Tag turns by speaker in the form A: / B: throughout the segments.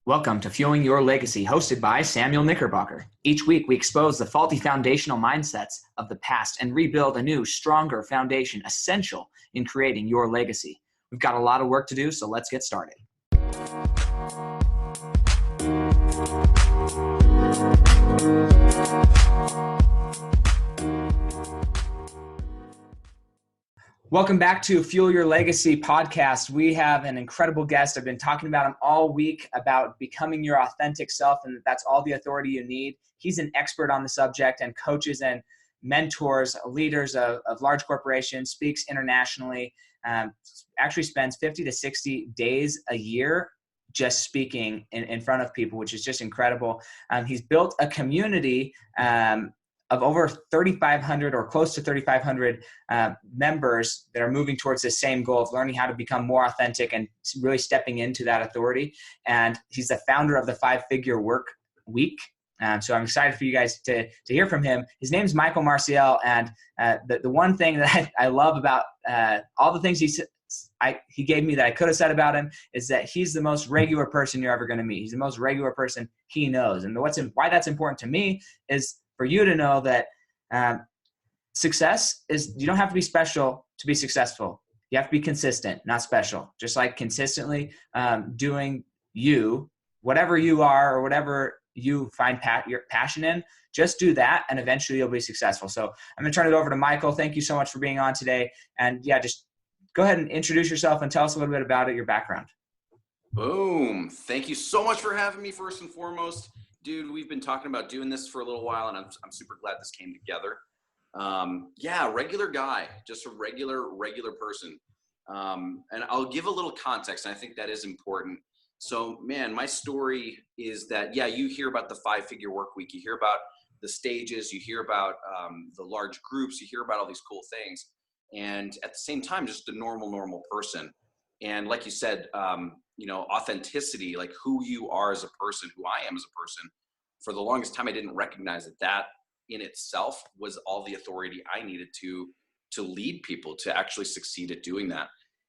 A: Welcome to Fueling Your Legacy, hosted by Samuel Knickerbocker. Each week, we expose the faulty foundational mindsets of the past and rebuild a new, stronger foundation essential in creating your legacy. We've got a lot of work to do, so let's get started. Welcome back to Fuel Your Legacy podcast. We have an incredible guest. I've been talking about him all week about becoming your authentic self, and that's all the authority you need. He's an expert on the subject and coaches and mentors leaders of large corporations, speaks internationally, actually spends 50 to 60 days a year just speaking in front of people, which is just incredible. He's built a community of over 3,500 or close to 3,500 members that are moving towards the same goal of learning how to become more authentic and really stepping into that authority. And he's the founder of the 5-Figure Workweek. So I'm excited for you guys to hear from him. His name's Micheal Marcial. And the one thing that I love about all the things he gave me that I could have said about him is that he's the most regular person you're ever going to meet. He's the most regular person he knows. And why that's important to me is for you to know that success is, you don't have to be special to be successful. You have to be consistent, not special. Just like consistently doing whatever you are or whatever you find your passion in, just do that and eventually you'll be successful. So I'm going to turn it over to Micheal. Thank you so much for being on today. And yeah, just go ahead and introduce yourself and tell us a little bit about it, your background.
B: Boom. Thank you so much for having me first and foremost. Dude, we've been talking about doing this for a little while, and I'm super glad this came together. Regular guy, just a regular person. And I'll give a little context, and I think that is important. So, man, my story is that, you hear about the 5-Figure Workweek, you hear about the stages, you hear about the large groups, you hear about all these cool things. And at the same time, just a normal person. And like you said, authenticity, like who you are as a person, who I am as a person, for the longest time, I didn't recognize that in itself was all the authority I needed to lead people to actually succeed at doing that.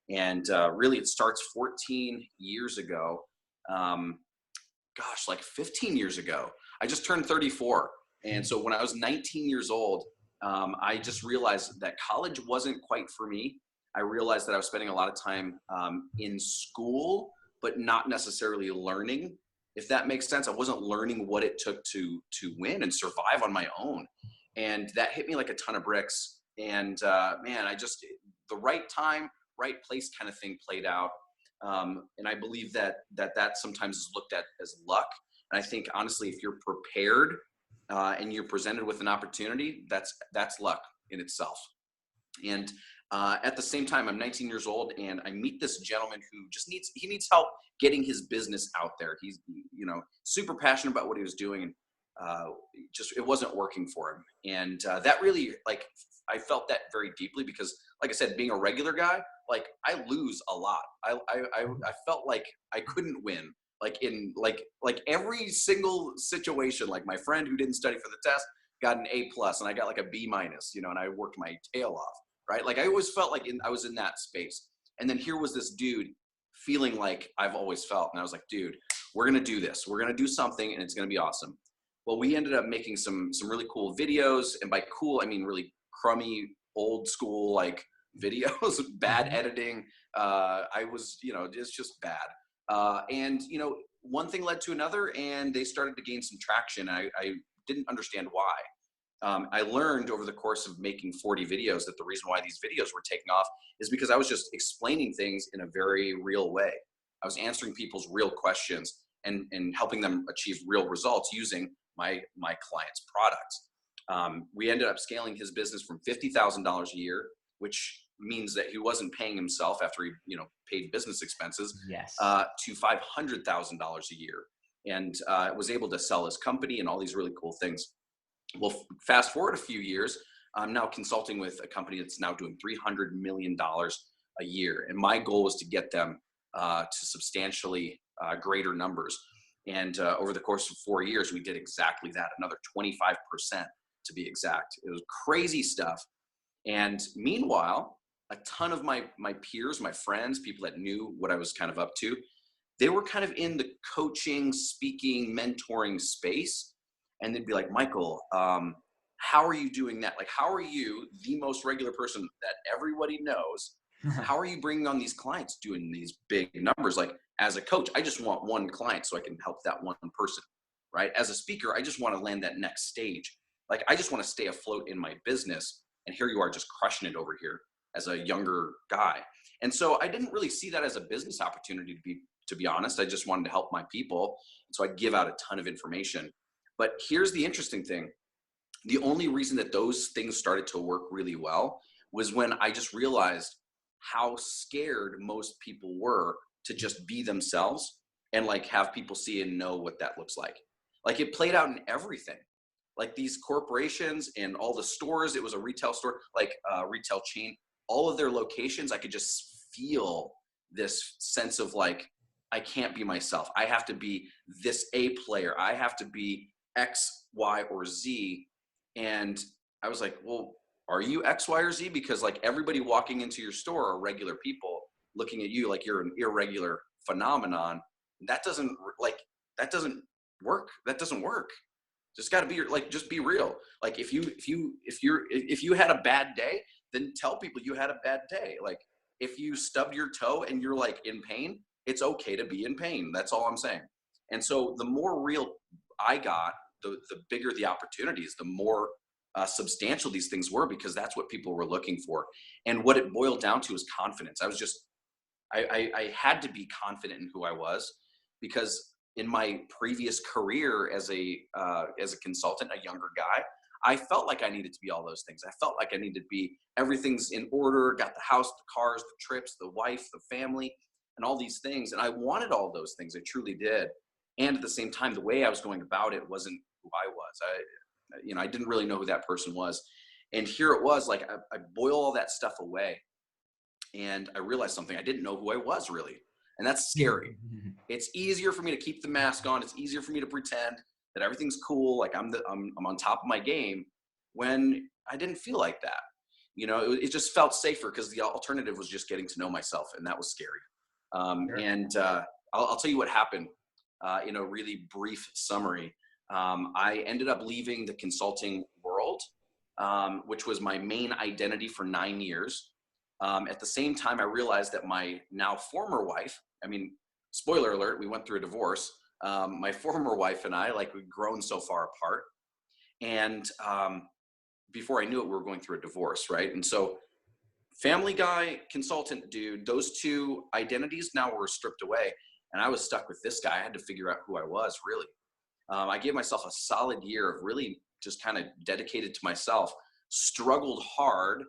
B: And really it starts 14 years ago. 15 years ago, I just turned 34. And so when I was 19 years old, I just realized that college wasn't quite for me. I realized that I was spending a lot of time in school, but not necessarily learning, if that makes sense. I wasn't learning what it took to win and survive on my own. And that hit me like a ton of bricks. And the right time, right place kind of thing played out. And I believe that sometimes is looked at as luck. And I think, honestly, if you're prepared and you're presented with an opportunity, that's luck in itself. And at the same time, I'm 19 years old, and I meet this gentleman who he needs help getting his business out there. He's, super passionate about what he was doing, and it wasn't working for him. And that really, I felt that very deeply because, like I said, being a regular guy, I lose a lot. I felt like I couldn't win. In every single situation, like my friend who didn't study for the test got an A+, and I got like a B-, and I worked my tail off. Right? I always felt like I was in that space. And then here was this dude feeling like I've always felt. And I was like, dude, we're going to do this. We're going to do something, and it's going to be awesome. Well, we ended up making some really cool videos. And by cool, I mean really crummy, old school, videos, bad editing. I was, it's just bad. And one thing led to another, and they started to gain some traction. I didn't understand why. I learned over the course of making 40 videos that the reason why these videos were taking off is because I was just explaining things in a very real way. I was answering people's real questions and helping them achieve real results using my client's products. We ended up scaling his business from $50,000 a year, which means that he wasn't paying himself after he paid business expenses,
A: yes,
B: to $500,000 a year, and was able to sell his company and all these really cool things. Well, fast forward a few years, I'm now consulting with a company that's now doing $300 million a year. And my goal was to get them to substantially greater numbers. And over the course of 4 years, we did exactly that, another 25% to be exact. It was crazy stuff. And meanwhile, a ton of my peers, my friends, people that knew what I was kind of up to, they were kind of in the coaching, speaking, mentoring space. And they'd be like, Michael, how are you doing that? Like, how are you, the most regular person that everybody knows, how are you bringing on these clients doing these big numbers? Like, as a coach, I just want one client so I can help that one person, right? As a speaker, I just want to land that next stage. Like, I just want to stay afloat in my business. And here you are just crushing it over here as a younger guy. And so I didn't really see that as a business opportunity, to be honest. I just wanted to help my people. So I'd give out a ton of information. But here's the interesting thing. The only reason that those things started to work really well was when I just realized how scared most people were to just be themselves and like have people see and know what that looks like. Like, it played out in everything. Like, these corporations and all the stores, it was a retail store, like a retail chain, all of their locations, I could just feel this sense of like, I can't be myself. I have to be this A player. I have to be X, Y, or Z. And I was like, well, are you X, Y, or Z? Because like, everybody walking into your store are regular people looking at you like you're an irregular phenomenon. That doesn't work. That doesn't work. Just got to be like, just be real. Like, if you had a bad day, then tell people you had a bad day. Like, if you stubbed your toe and you're like in pain, it's okay to be in pain. That's all I'm saying. And so the more real I got, the bigger the opportunities, the more substantial these things were, because that's what people were looking for. And what it boiled down to is confidence. I had to be confident in who I was, because in my previous career as a consultant, a younger guy, I felt like I needed to be all those things. I felt like I needed to be, everything's in order, got the house, the cars, the trips, the wife, the family, and all these things. And I wanted all those things. I truly did. And at the same time, the way I was going about it wasn't who I was. I didn't really know who that person was. And here it was, like, I boil all that stuff away, and I realized something. I didn't know who I was really. And that's scary. It's easier for me to keep the mask on. It's easier for me to pretend that everything's cool, like I'm on top of my game, when I didn't feel like that. It just felt safer, because the alternative was just getting to know myself, and that was scary.
A: Sure.
B: And I'll tell you what happened in a really brief summary. I ended up leaving the consulting world, which was my main identity for 9 years. At the same time, I realized that my now former wife, spoiler alert, we went through a divorce. My former wife and I, like, we'd grown so far apart. And before I knew it, we were going through a divorce, right? And so family guy, consultant dude, those two identities now were stripped away. And I was stuck with this guy. I had to figure out who I was, really. I gave myself a solid year of really just kind of dedicated to myself, struggled hard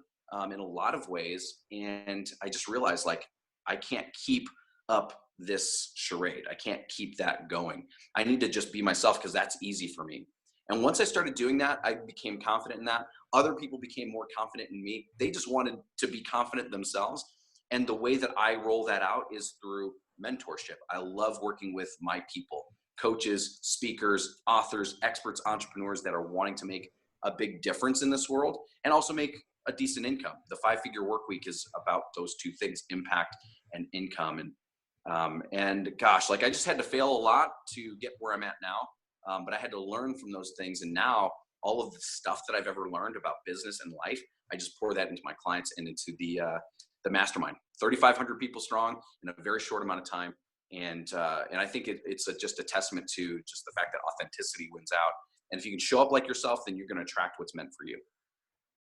B: in a lot of ways. And I just realized, like, I can't keep up this charade. I can't keep that going. I need to just be myself, because that's easy for me. And once I started doing that, I became confident in that. Other people became more confident in me. They just wanted to be confident themselves. And the way that I roll that out is through mentorship. I love working with my people, coaches, speakers, authors, experts, entrepreneurs that are wanting to make a big difference in this world and also make a decent income. The 5-figure Workweek is about those two things, impact and income. And gosh, like, I just had to fail a lot to get where I'm at now. But I had to learn from those things. And now all of the stuff that I've ever learned about business and life, I just pour that into my clients and into the Mastermind. 3,500 people strong in a very short amount of time. And I think it's just a testament to just the fact that authenticity wins out. And if you can show up like yourself, then you're going to attract what's meant for you.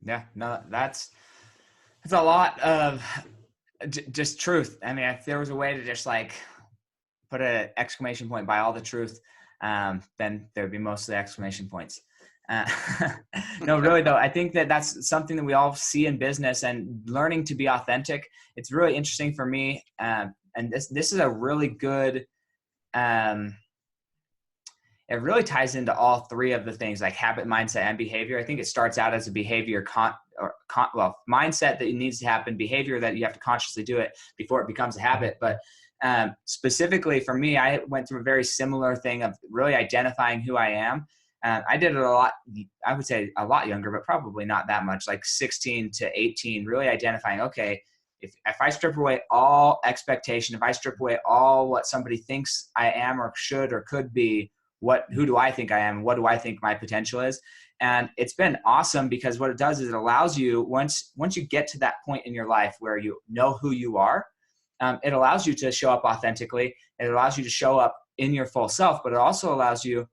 A: Yeah, no, that's a lot of just truth. If there was a way to just like put an exclamation point by all the truth, then there would be mostly exclamation points. No, really though, I think that that's something that we all see in business, and learning to be authentic. It's really interesting for me. And this is a really good, it really ties into all three of the things, like habit, mindset, and behavior. I think it starts out as a behavior mindset that needs to happen, behavior that you have to consciously do it before it becomes a habit. But specifically for me, I went through a very similar thing of really identifying who I am. I did it a lot, I would say a lot younger, but probably not that much, like 16 to 18, really identifying, okay, if I strip away all expectation, if I strip away all what somebody thinks I am or should or could be, who do I think I am? What do I think my potential is? And it's been awesome because what it does is it allows you, once you get to that point in your life where you know who you are, it allows you to show up authentically. It allows you to show up in your full self, but it also allows you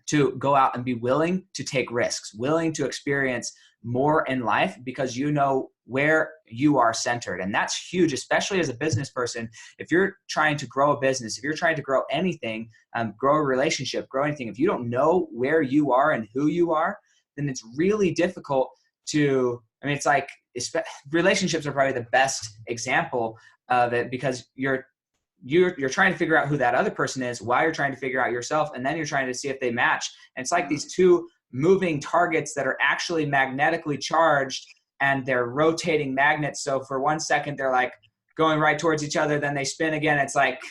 A: to go out and be willing to take risks, willing to experience more in life because you know where you are centered. And that's huge, especially as a business person. If you're trying to grow a business, if you're trying to grow anything, grow a relationship, grow anything, if you don't know where you are and who you are, then it's really difficult to, it's like, relationships are probably the best example of it because you're trying to figure out who that other person is while you're trying to figure out yourself. And then you're trying to see if they match. And it's like these two moving targets that are actually magnetically charged and they're rotating magnets. So for 1 second, they're like going right towards each other. Then they spin again. It's like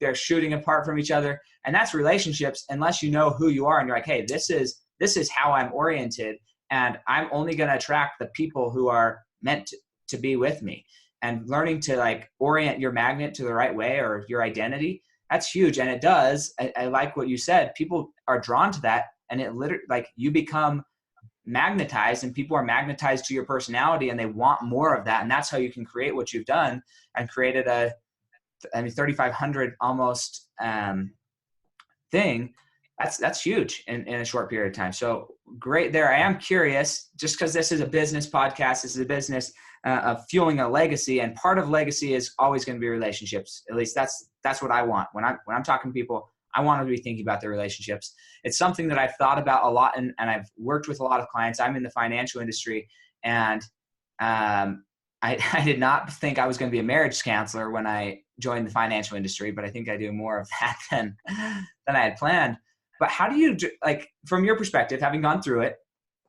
A: they're shooting apart from each other. And that's relationships unless you know who you are. And you're like, hey, this is how I'm oriented. And I'm only going to attract the people who are meant to be with me. And learning to like orient your magnet to the right way or your identity, that's huge. And it does. I like what you said. People are drawn to that. And it literally, like, you become magnetized and people are magnetized to your personality and they want more of that. And that's how you can create what you've done and created 3,500 almost thing. That's huge in a short period of time. So great there. I am curious, just because this is a business podcast, this is a business of fueling a legacy, and part of legacy is always going to be relationships. At least that's what I want. When I'm talking to people, I want to be thinking about their relationships. It's something that I've thought about a lot, and I've worked with a lot of clients. I'm in the financial industry, and I did not think I was going to be a marriage counselor when I joined the financial industry, but I think I do more of that than I had planned. But how do you, like, from your perspective, having gone through it,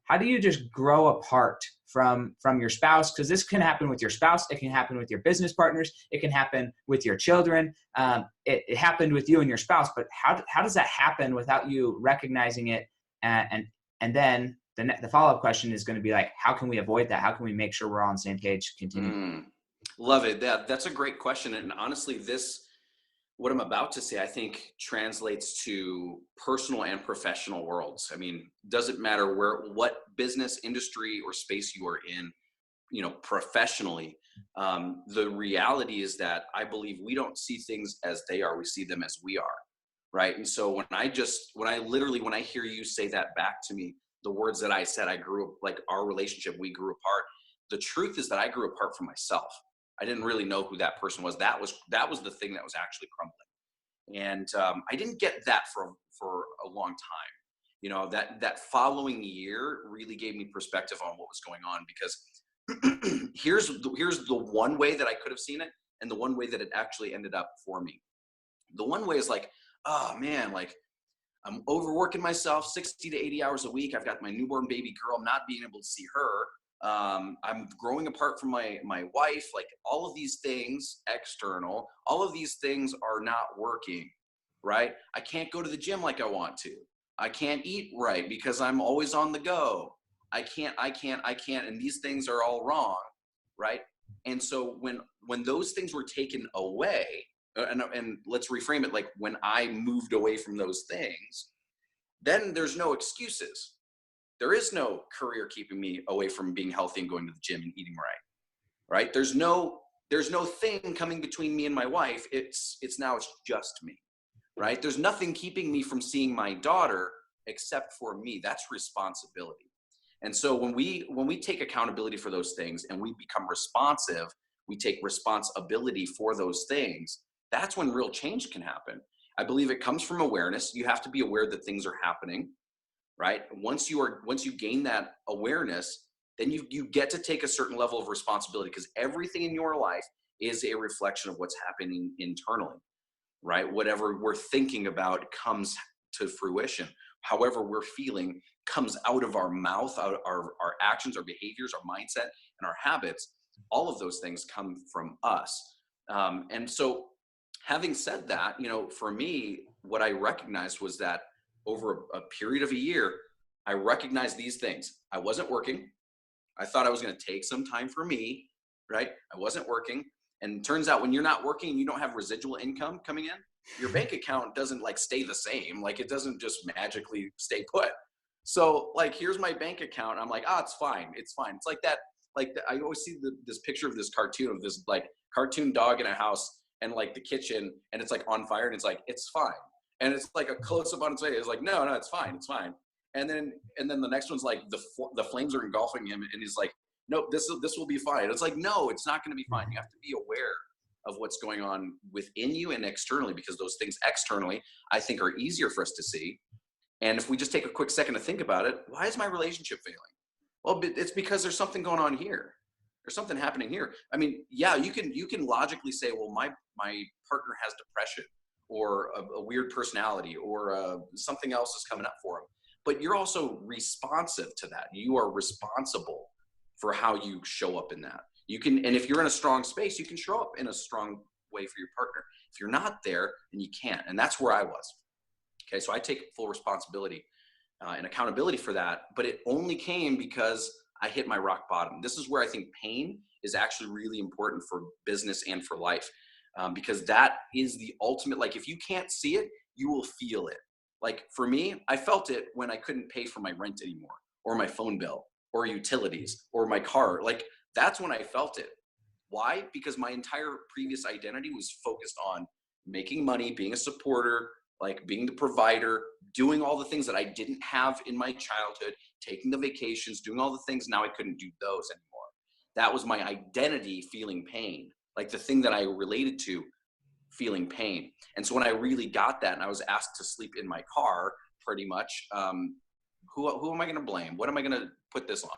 A: how do you just grow apart from your spouse? Because this can happen with your spouse. It can happen with your business partners. It can happen with your children. It happened with you and your spouse, but how does that happen without you recognizing it? And then the follow-up question is going to be like, how can we avoid that? How can we make sure we're all on the same page continuing?
B: Love it. That's a great question. And honestly, what I'm about to say, I think translates to personal and professional worlds. I mean, doesn't matter what business, industry, or space you are in, professionally. The reality is that I believe we don't see things as they are, we see them as we are. Right. And so when I hear you say that back to me, the words that I said, I grew up, like our relationship, we grew apart. The truth is that I grew apart from myself. I didn't really know who that person was. That was the thing that was actually crumbling. And I didn't get that for a long time. That following year really gave me perspective on what was going on, because here's the one way that I could have seen it, and the one way that it actually ended up for me. The one way is like, oh man, like I'm overworking myself 60 to 80 hours a week. I've got my newborn baby girl. I'm not being able to see her. I'm growing apart from my wife. Like all of these things external, all of these things are not working, right? I can't go to the gym like I want to. I can't eat right because I'm always on the go. I can't. And these things are all wrong, right? And so when those things were taken away, and let's reframe it, like when I moved away from those things, then there's no excuses. There is no career keeping me away from being healthy and going to the gym and eating right? There's no thing coming between me and my wife. It's just me, right? There's nothing keeping me from seeing my daughter except for me. That's responsibility. And so when we take accountability for those things and we become responsive, we take responsibility for those things, that's when real change can happen. I believe it comes from awareness. You have to be aware that things are happening. Right? Once you gain that awareness, then you get to take a certain level of responsibility, because everything in your life is a reflection of what's happening internally, right? Whatever we're thinking about comes to fruition. However we're feeling comes out of our mouth, out our actions, our behaviors, our mindset, and our habits. All of those things come from us. And so having said that, for me, what I recognized was that over a period of a year, I recognized these things. I wasn't working. I thought I was going to take some time for me. right? I wasn't working. And it turns out when you're not working and you don't have residual income coming in, your bank account doesn't like stay the same. Like it doesn't just magically stay put. So like, here's my bank account. I'm like, it's fine. It's fine. It's like that. I always see this picture of this cartoon of this like cartoon dog in a house and like the kitchen, and it's like on fire, and it's like, it's fine. And it's like a close up on its face. It's like, no, it's fine. It's fine. And then the next one's like the flames are engulfing him, and he's like, nope, this will be fine. It's like, no, it's not going to be fine. You have to be aware of what's going on within you and externally, because those things externally, I think, are easier for us to see. And if we just take a quick second to think about it, why is my relationship failing? Well, it's because there's something going on here. There's something happening here. I mean, yeah, you can logically say, well, my partner has depression or a weird personality or something else is coming up for him. But you're also responsive to that. You are responsible for how you show up in that. You can, and if you're in a strong space, you can show up in a strong way for your partner. If you're not there, then you can't. And that's where I was. Okay, so I take full responsibility and accountability for that, but it only came because I hit my rock bottom. This is where I think pain is actually really important for business and for life, because that is the ultimate, like if you can't see it, you will feel it. Like for me, I felt it when I couldn't pay for my rent anymore, or my phone bill, or utilities, or my car. Like that's when I felt it. Why? Because my entire previous identity was focused on making money, being a supporter, like being the provider, doing all the things that I didn't have in my childhood, taking the vacations, doing all the things. Now I couldn't do those anymore. That was my identity, feeling pain, like the thing that I related to, feeling pain. And so when I really got that and I was asked to sleep in my car, pretty much, who am I going to blame? What am I going to put this on?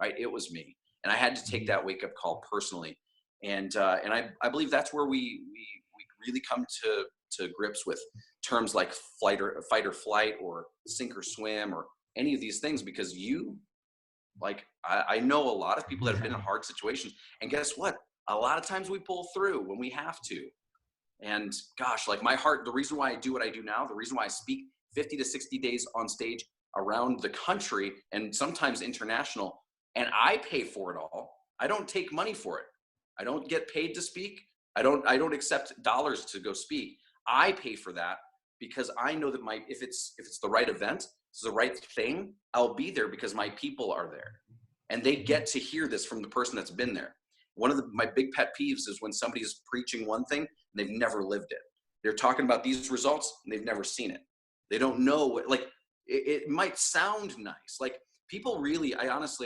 B: Right? It was me. And I had to take that wake up call personally. And I believe that's where we really come to grips with terms like fight or flight, or sink or swim, or any of these things, because I know a lot of people that have been in hard situations, and guess what? A lot of times we pull through when we have to. And gosh, like my heart, the reason why I do what I do now, the reason why I speak 50 to 60 days on stage around the country and sometimes international, and I pay for it all. I don't take money for it. I don't get paid to speak. I don't accept dollars to go speak. I pay for that because I know that if it's the right event, it's the right thing, I'll be there because my people are there. And they get to hear this from the person that's been there. One of my big pet peeves is when somebody's preaching one thing and they've never lived it. They're talking about these results and they've never seen it. They don't know what, like, it might sound nice. Like people really, I ask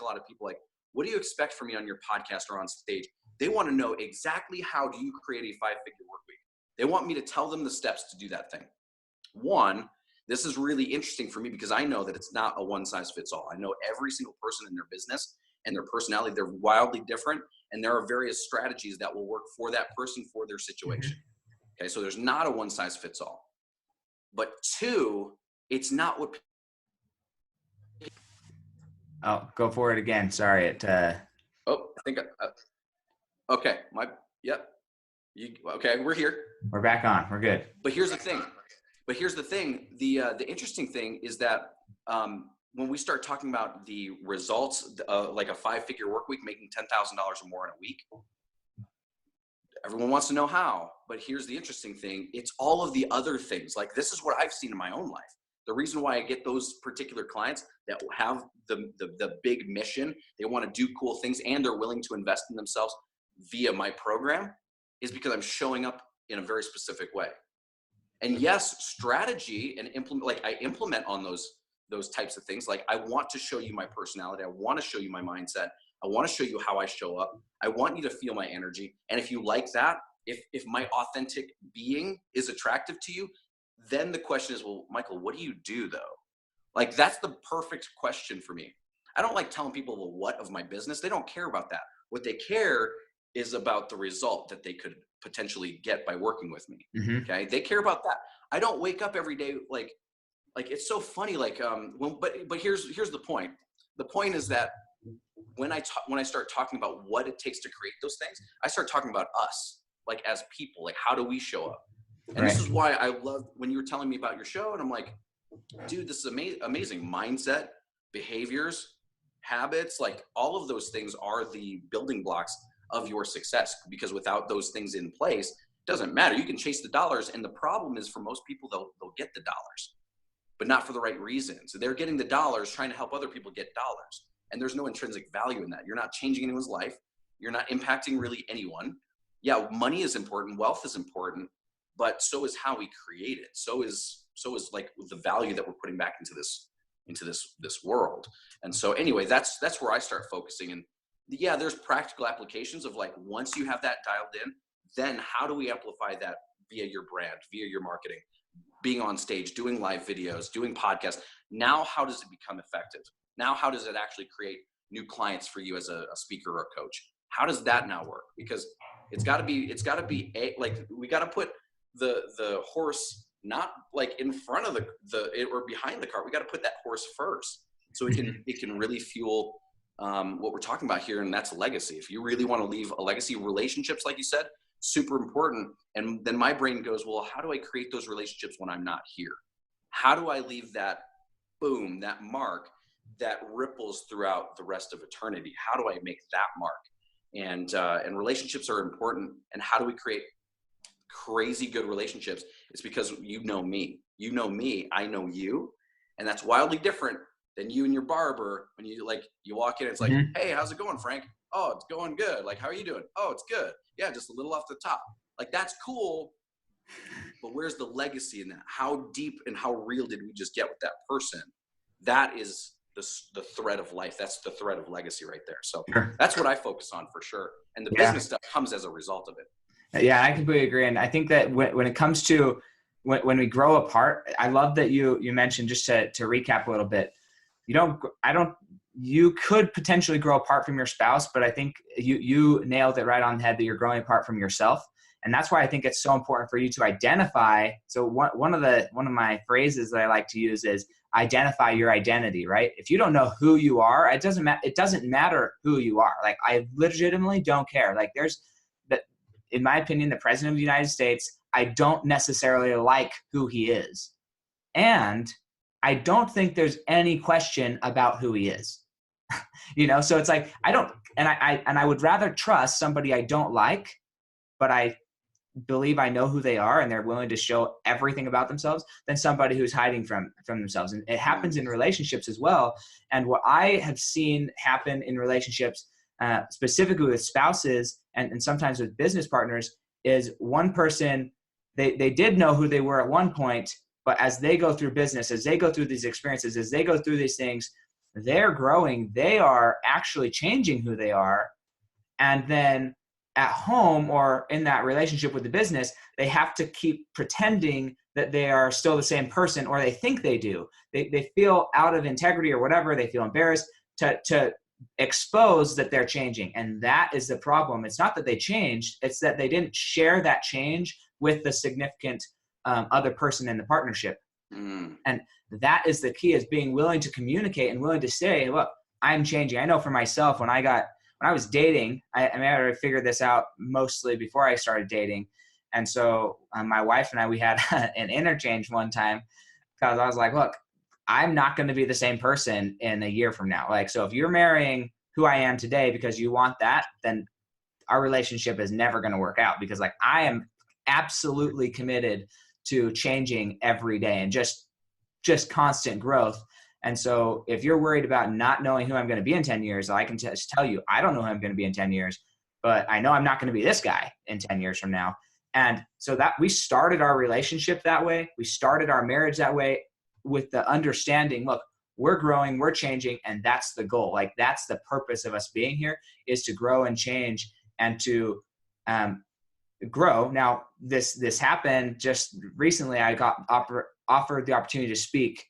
B: a lot of people, like, what do you expect from me on your podcast or on stage? They want to know exactly how do you create a 5-figure work week. They want me to tell them the steps to do that thing. One, this is really interesting for me because I know that it's not a one size fits all. I know every single person in their business and their personality, they're wildly different. And there are various strategies that will work for that person, for their situation. Okay, so there's not a one size fits all. But two, it's not what.
A: Oh, go for it again. Sorry.
B: I think, okay. Yep. Okay, we're here.
A: We're back on. We're good.
B: But here's the thing. The interesting thing is that when we start talking about the results, like a 5-figure work week, making $10,000 or more in a week, everyone wants to know how. But here's the interesting thing. It's all of the other things. Like this is what I've seen in my own life. The reason why I get those particular clients that have the big mission, they want to do cool things and they're willing to invest in themselves via my program, is because I'm showing up in a very specific way. And yes, strategy and I implement on those types of things. Like I want to show you my personality. I want to show you my mindset. I want to show you how I show up. I want you to feel my energy. And if you like that, if my authentic being is attractive to you, then the question is, well, Michael, what do you do though? Like that's the perfect question for me. I don't like telling people the what of my business. They don't care about that. What they care is about the result that they could potentially get by working with me. Okay. They care about that. I don't wake up every day. Like it's so funny. Like, but here's the point. The point is that when I start talking about what it takes to create those things, I start talking about us, like as people, like how do we show up? And This is why I love when you were telling me about your show. And I'm like, dude, this is amazing. Mindset, behaviors, habits, like all of those things are the building blocks of your success, because without those things in place, it doesn't matter. You can chase the dollars. And the problem is, for most people, they'll get the dollars, but not for the right reasons. So they're getting the dollars trying to help other people get dollars. And there's no intrinsic value in that. You're not changing anyone's life. You're not impacting really anyone. Yeah, money is important. Wealth is important, but so is how we create it. So is like the value that we're putting back into this world. And so anyway, that's where I start focusing. And yeah, there's practical applications of like, once you have that dialed in, then how do we amplify that via your brand, via your marketing, being on stage, doing live videos, doing podcasts. Now, how does it become effective? Now, how does it actually create new clients for you as a speaker or a coach? How does that now work? Because it's got to be like, we got to put the horse not like in front of or behind the cart. We got to put that horse first, so it can really fuel what we're talking about here, and that's legacy. If you really want to leave a legacy, relationships, like you said, super important. And then my brain goes, well, how do I create those relationships when I'm not here? How do I leave that boom, that mark that ripples throughout the rest of eternity? How do I make that mark? And relationships are important. And how do we create crazy good relationships? It's because you know me, I know you. And that's wildly different than you and your barber. When you walk in, it's like, hey, how's it going, Frank? Oh, it's going good. Like, how are you doing? Oh, it's good. Yeah, just a little off the top. Like, that's cool. But where's the legacy in that? How deep and how real did we just get with that person? That is the thread of life. That's the thread of legacy right there. So that's what I focus on for sure. And the business stuff comes as a result of it.
A: Yeah, I completely agree. And I think that when it comes to when we grow apart, I love that you mentioned, just to recap a little bit, you could potentially grow apart from your spouse, but I think you nailed it right on the head that you're growing apart from yourself. And that's why I think it's so important for you to identify. So one of my phrases that I like to use is identify your identity, right? If you don't know who you are, it doesn't matter who you are. Like, I legitimately don't care. Like, in my opinion, the president of the United States, I don't necessarily like who he is. And I don't think there's any question about who he is. So it's like, I would rather trust somebody I don't like, but I believe I know who they are and they're willing to show everything about themselves, than somebody who's hiding from themselves. And it happens in relationships as well. And what I have seen happen in relationships, specifically with spouses and sometimes with business partners, is one person, they did know who they were at one point, but as they go through business, as they go through these experiences, as they go through these things, they're growing, they are actually changing who they are. And then at home or in that relationship with the business, they have to keep pretending that they are still the same person, or they think they do. They feel out of integrity or whatever. They feel embarrassed to expose that they're changing. And that is the problem. It's not that they changed. It's that they didn't share that change with the significant other person in the partnership. And that is the key, is being willing to communicate and willing to say, look, I'm changing. I know for myself, when I was dating, I already figured this out mostly before I started dating. And so my wife and I, we had an interchange one time, because I was like, look, I'm not going to be the same person in a year from now. Like, so if you're marrying who I am today because you want that, then our relationship is never going to work out, because like, I am absolutely committed to changing every day and just constant growth. And so if you're worried about not knowing who I'm going to be in 10 years, I can just tell you, I don't know who I'm going to be in 10 years, but I know I'm not going to be this guy in 10 years from now. And so that we started our relationship that way. We started our marriage that way, with the understanding, look, we're growing, we're changing, and that's the goal. Like, that's the purpose of us being here, is to grow and change and to grow. Now, this happened just recently. I got offered the opportunity to speak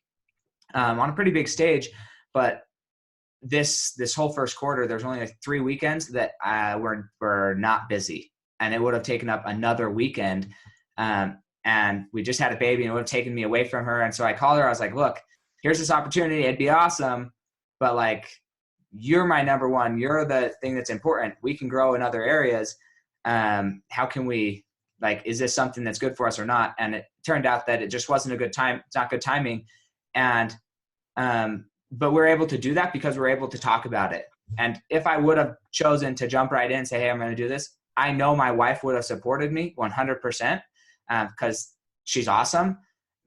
A: on a pretty big stage, but this whole first quarter, there's only like 3 weekends that were not busy, and it would have taken up another weekend. And we just had a baby, and it would have taken me away from her. And so I called her. I was like, look, here's this opportunity. It'd be awesome, but like, you're my number one. You're the thing that's important. We can grow in other areas. How can we, like, is this something that's good for us or not? And it turned out that it just wasn't a good time. It's not good timing. And, but we're able to do that because we're able to talk about it. And if I would have chosen to jump right in and say, hey, I'm going to do this, I know my wife would have supported me 100% because she's awesome.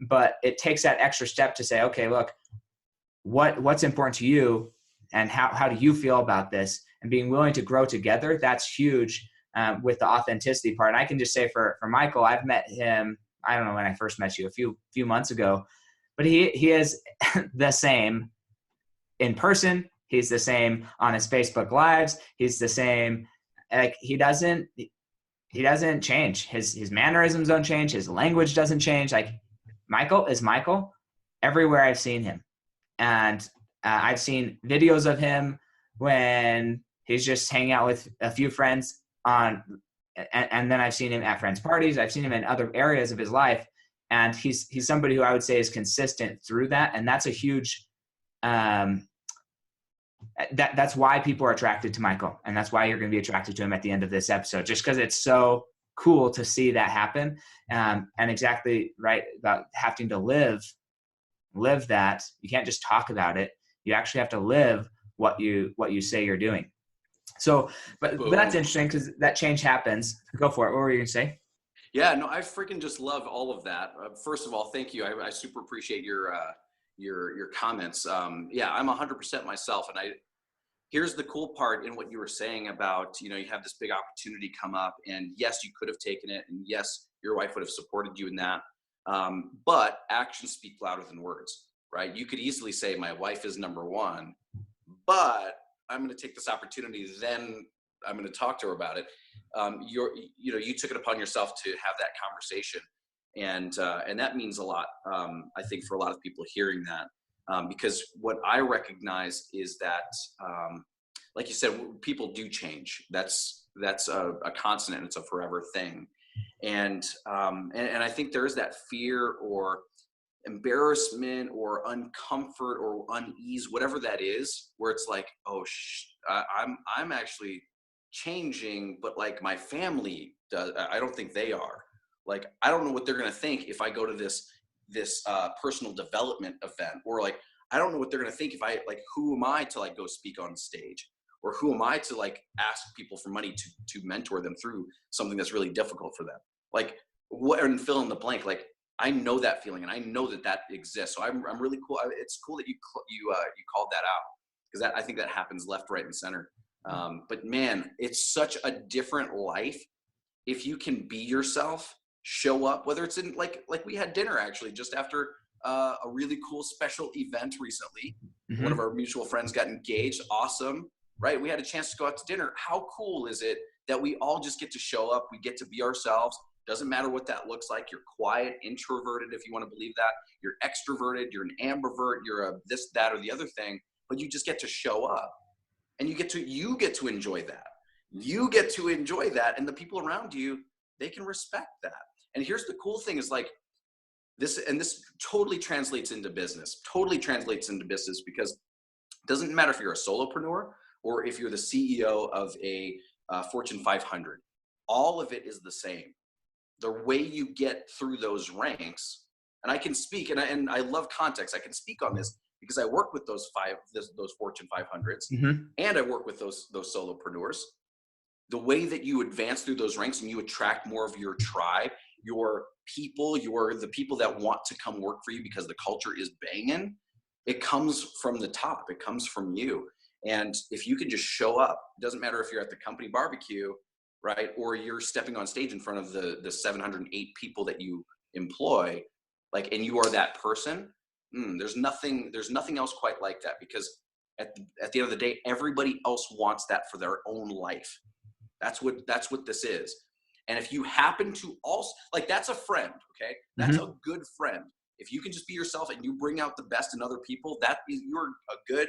A: But it takes that extra step to say, okay, look, what's important to you and how do you feel about this? And being willing to grow together, that's huge with the authenticity part. And I can just say for Micheal, I've met him, I don't know when I first met you, a few months ago, but he is the same in person. He's the same on his Facebook lives. He's the same. Like he doesn't change. His mannerisms don't change. His language doesn't change. Like Micheal is Micheal everywhere I've seen him. And I've seen videos of him when he's just hanging out with a few friends and then I've seen him at friends' parties. I've seen him in other areas of his life. And he's somebody who I would say is consistent through that. And that's a huge, that's why people are attracted to Micheal. And that's why you're going to be attracted to him at the end of this episode, just because it's so cool to see that happen. And exactly right about having to live that. You can't just talk about it. You actually have to live what you say you're doing. So, but that's interesting because that change happens. Go for it. What were you going to say?
B: Yeah, no, I freaking just love all of that. First of all, thank you. I super appreciate your comments. Yeah, I'm 100% myself. And here's the cool part in what you were saying about, you have this big opportunity come up and yes, you could have taken it. And yes, your wife would have supported you in that. But actions speak louder than words, right? You could easily say my wife is number one, but I'm going to take this opportunity. Then I'm going to talk to her about it. You took it upon yourself to have that conversation. And that means a lot. I think for a lot of people hearing that, because what I recognize is that, like you said, people do change. That's a constant. It's a forever thing. And I think there is that fear or embarrassment or uncomfort or unease, whatever that is, where it's like, oh, I'm actually changing, but like my family does. I don't think they are. Like, I don't know what they're going to think if I go to this personal development event, or like, I don't know what they're going to think if I who am I to go speak on stage, or who am I to ask people for money to mentor them through something that's really difficult for them. What, and fill in the blank. I know that feeling, and I know that exists. So I'm really cool. It's cool that you called that out, because I think that happens left, right, and center. But man, it's such a different life if you can be yourself, show up, whether it's in like we had dinner actually just after a really cool special event recently. Mm-hmm. One of our mutual friends got engaged. Awesome, right? We had a chance to go out to dinner. How cool is it that we all just get to show up? We get to be ourselves. Doesn't matter what that looks like. You're quiet, introverted, if you want to believe that. You're extroverted. You're an ambivert. You're a this, that, or the other thing. But you just get to show up, and you get to enjoy that. You get to enjoy that, and the people around you, they can respect that. And here's the cool thing: is this, and this totally translates into business. Because it doesn't matter if you're a solopreneur or if you're the CEO of a Fortune 500. All of it is the same. The way you get through those ranks, and I can speak, and I love context. I can speak on this because I work with those Fortune 500s, mm-hmm. and I work with those solopreneurs. The way that you advance through those ranks and you attract more of your tribe, your people, the people that want to come work for you because the culture is banging, it comes from the top. It comes from you. And if you can just show up, it doesn't matter if you're at the company barbecue, right? Or you're stepping on stage in front of the 708 people that you employ, and you are that person. There's nothing else quite like that, because at the end of the day, everybody else wants that for their own life. That's what this is. And if you happen to also, that's a friend, okay? That's mm-hmm. a good friend. If you can just be yourself and you bring out the best in other people, you're a good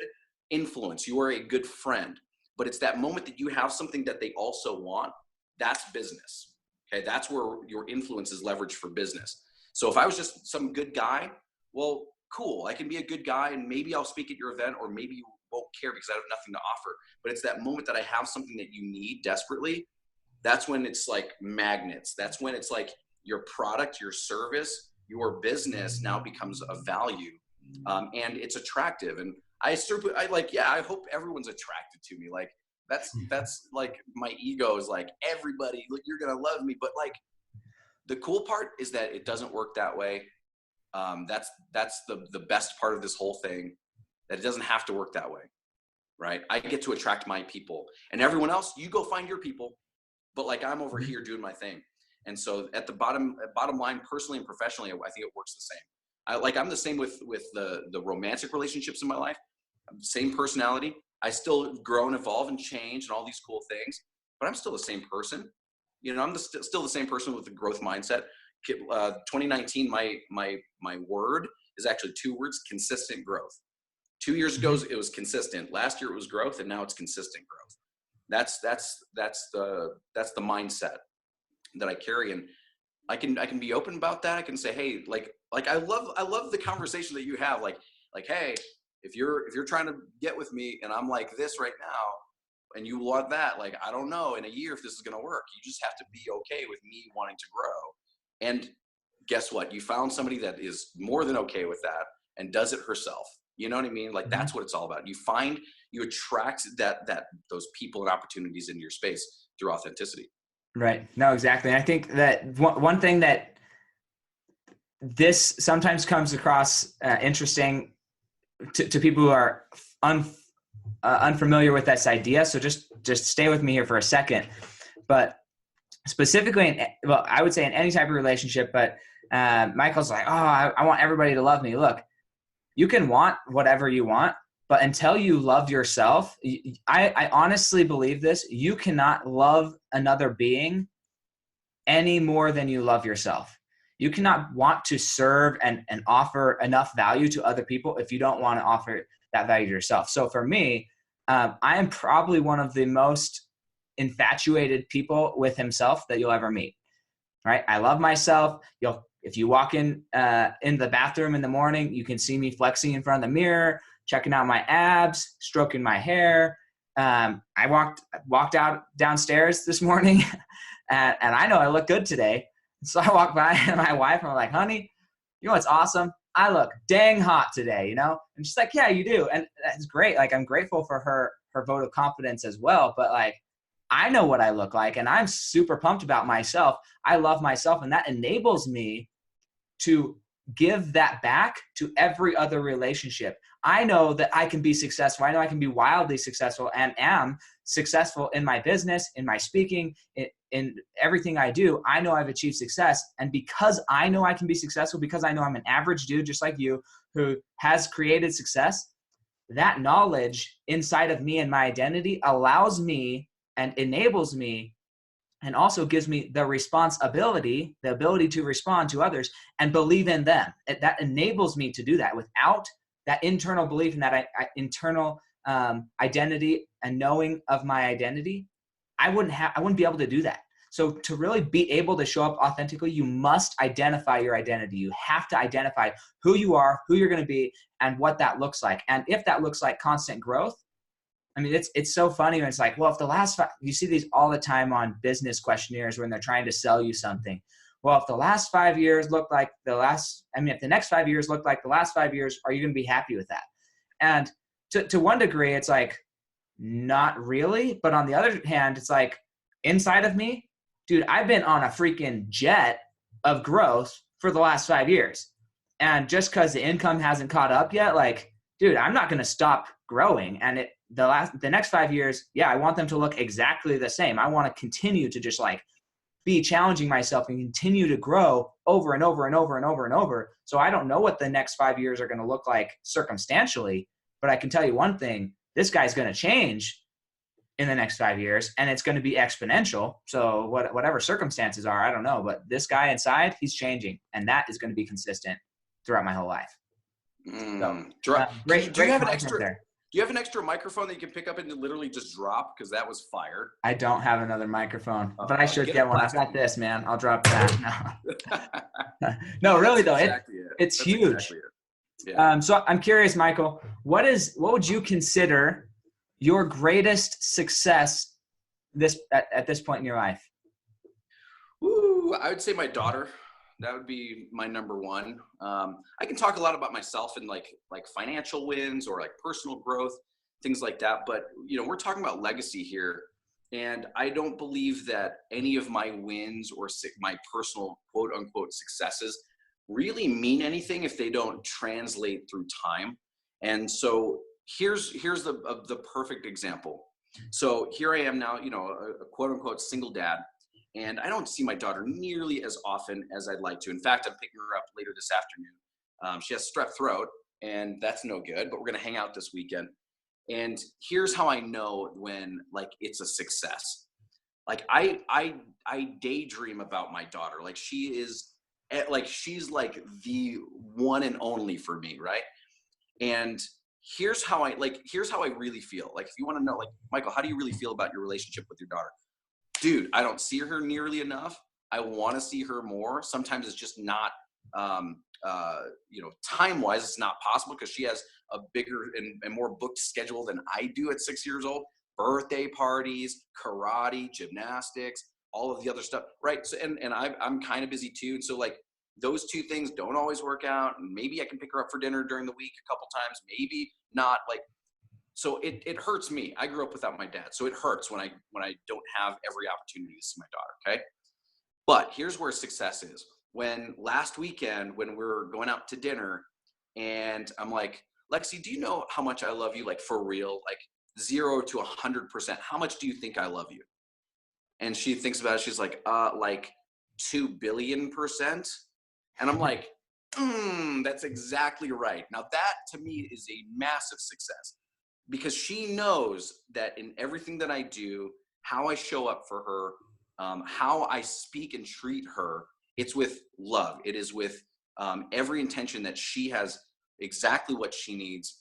B: influence. You are a good friend. But it's that moment that you have something that they also want. That's business. Okay. That's where your influence is leveraged for business. So if I was just some good guy, well, cool. I can be a good guy and maybe I'll speak at your event, or maybe you won't care because I have nothing to offer. But it's that moment that I have something that you need desperately. That's when it's like magnets. That's when it's like your product, your service, your business now becomes a value. and it's attractive. And I hope everyone's attracted to me. Like that's like my ego is like, everybody, look, you're gonna love me. But like the cool part is that it doesn't work that way. That's the best part of this whole thing, that it doesn't have to work that way, right? I get to attract my people, and everyone else, you go find your people. But like, I'm over here doing my thing. And so at the bottom line, personally and professionally, I think it works the same. I'm the same with the romantic relationships in my life. Same personality. I still grow and evolve and change and all these cool things, but I'm still the same person. You know, I'm still the same person with the growth mindset. 2019, my word is actually 2 words: consistent growth. 2 years ago, it was consistent. Last year it was growth, and now it's consistent growth. That's the mindset that I carry. And I can be open about that. I can say, hey, like I love the conversation that you have. Like, hey, if you're trying to get with me and I'm like this right now, and you want that, like, I don't know in a year if this is going to work. You just have to be okay with me wanting to grow. And guess what? You found somebody that is more than okay with that and does it herself. You know what I mean? Like, that's what it's all about. You attract those people and opportunities into your space through authenticity.
A: Right. No, exactly. And I think that one thing that this sometimes comes across interesting to people who are unfamiliar with this idea. So just stay with me here for a second. But specifically, I would say in any type of relationship, but Michael's like, oh, I want everybody to love me. Look, you can want whatever you want, but until you love yourself, I honestly believe this, you cannot love another being any more than you love yourself. You cannot want to serve and offer enough value to other people if you don't want to offer that value to yourself. So for me, I am probably one of the most infatuated people with himself that you'll ever meet. Right? I love myself. If you walk in the bathroom in the morning, you can see me flexing in front of the mirror, checking out my abs, stroking my hair. I walked out downstairs this morning, and I know I look good today. So I walked by my wife and I'm like, honey, you know what's awesome? I look dang hot today, you know? And she's like, yeah, you do. And that's great. Like, I'm grateful for her vote of confidence as well. But like, I know what I look like, and I'm super pumped about myself. I love myself, and that enables me to give that back to every other relationship. I know that I can be successful. I know I can be wildly successful and am successful in my business, in my speaking, in everything I do. I know I've achieved success. And because I know I can be successful, because I know I'm an average dude just like you who has created success, that knowledge inside of me and my identity allows me and enables me and also gives me the responsibility, the ability to respond to others and believe in them. That enables me to do that. Without that internal belief and that internal identity and knowing of my identity, I wouldn't be able to do that. So to really be able to show up authentically, you must identify your identity. You have to identify who you are, who you're going to be, and what that looks like. And if that looks like constant growth, I mean, it's so funny when it's like, well, if the last you see these all the time on business questionnaires when they're trying to sell you something. Well, if the last 5 years look like if the next 5 years look like the last 5 years, are you going to be happy with that? And to one degree, it's like, not really. But on the other hand, it's like, inside of me, dude, I've been on a freaking jet of growth for the last 5 years. And just because the income hasn't caught up yet, like, dude, I'm not going to stop growing. And the next 5 years, yeah, I want them to look exactly the same. I want to continue to just like be challenging myself and continue to grow over and over and over and over and over. So I don't know what the next 5 years are going to look like circumstantially, but I can tell you one thing, this guy's going to change in the next 5 years and it's going to be exponential. So whatever circumstances are, I don't know, but this guy inside, he's changing, and that is going to be consistent throughout my whole life. So, great. Do
B: you have an extra microphone that you can pick up and literally just drop? Because that was fire.
A: I don't have another microphone, but I should get one. I've got this, man. I'll drop that. No, no, really though, it's huge. Exactly it. Yeah. So I'm curious, Michael, what would you consider your greatest success at this point in your life?
B: Ooh, I would say my daughter. That would be my number one. I can talk a lot about myself and like financial wins or like personal growth, things like that. But we're talking about legacy here, and I don't believe that any of my wins or my personal quote unquote successes really mean anything if they don't translate through time. And so here's the perfect example. So here I am now, a quote unquote single dad, and I don't see my daughter nearly as often as I'd like to. In fact, I'm picking her up later this afternoon. She has strep throat, and that's no good, but we're going to hang out this weekend. And here's how I know when like it's a success. Like I daydream about my daughter. Like she's like the one and only for me, right? And here's how I really feel. Like, if you want to know, like, Michael, how do you really feel about your relationship with your daughter? Dude, I don't see her nearly enough. I want to see her more. Sometimes it's just not, time-wise, it's not possible because she has a bigger and more booked schedule than I do at 6 years old. Birthday parties, karate, gymnastics, all of the other stuff, right? So, and I'm kind of busy too. And so like those two things don't always work out. And maybe I can pick her up for dinner during the week a couple times, maybe not. Like, so it hurts me. I grew up without my dad. So it hurts when I don't have every opportunity to see my daughter. Okay. But here's where success is. When last weekend, when we're going out to dinner and I'm like, Lexi, do you know how much I love you? Like for real, like 0 to 100%. How much do you think I love you? And she thinks about it. She's like 2 billion%. And I'm like, that's exactly right. Now that to me is a massive success because she knows that in everything that I do, how I show up for her, how I speak and treat her, it's with love. It is with every intention that she has exactly what she needs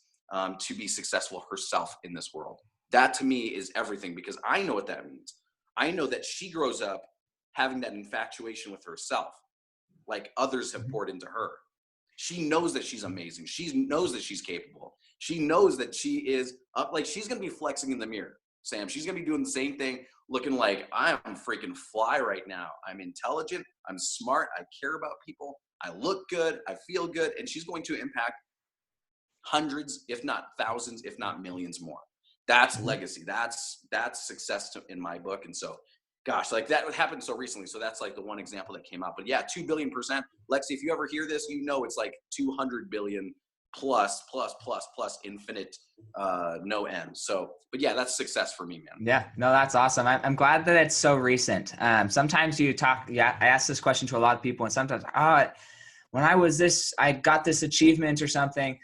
B: to be successful herself in this world. That to me is everything because I know what that means. I know that she grows up having that infatuation with herself, like others have poured into her. She knows that she's amazing. She knows that she's capable. She knows that she is up, like she's going to be flexing in the mirror, Sam. She's going to be doing the same thing, looking like I'm freaking fly right now. I'm intelligent. I'm smart. I care about people. I look good. I feel good. And she's going to impact hundreds, if not thousands, if not millions more. That's legacy. That's success in my book. And so, gosh, like that happened so recently. So that's like the one example that came out. But yeah, 2 billion%. Lexi, if you ever hear this, it's like 200 billion plus infinite, no end. So, but yeah, that's success for me, man.
A: Yeah, no, that's awesome. I'm glad that it's so recent. Sometimes I ask this question to a lot of people and sometimes, when I was this, I got this achievement or something.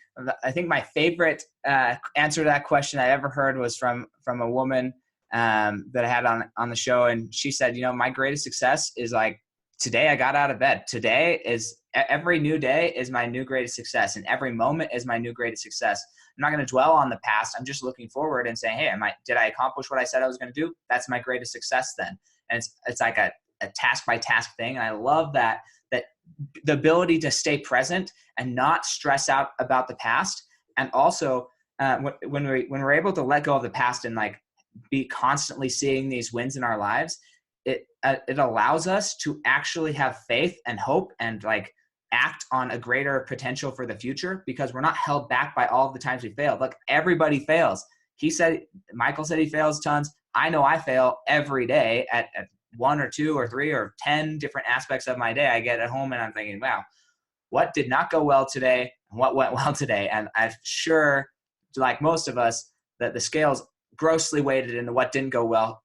A: I think my favorite answer to that question I ever heard was from a woman that I had on the show. And she said, my greatest success is like, today I got out of bed. Every new day is my new greatest success. And every moment is my new greatest success. I'm not going to dwell on the past. I'm just looking forward and saying, hey, did I accomplish what I said I was going to do? That's my greatest success then. And it's like a task by task thing. And I love that the ability to stay present and not stress out about the past. And also when we're able to let go of the past and like be constantly seeing these wins in our lives, it allows us to actually have faith and hope and like act on a greater potential for the future because we're not held back by all of the times we failed. Look, everybody fails. Michael said he fails tons. I know I fail every day at 1 or 2 or 3 or 10 different aspects of my day. I get at home and I'm thinking, wow, what did not go well today and what went well today? And I'm sure, like most of us, that the scale's grossly weighted in the what didn't go well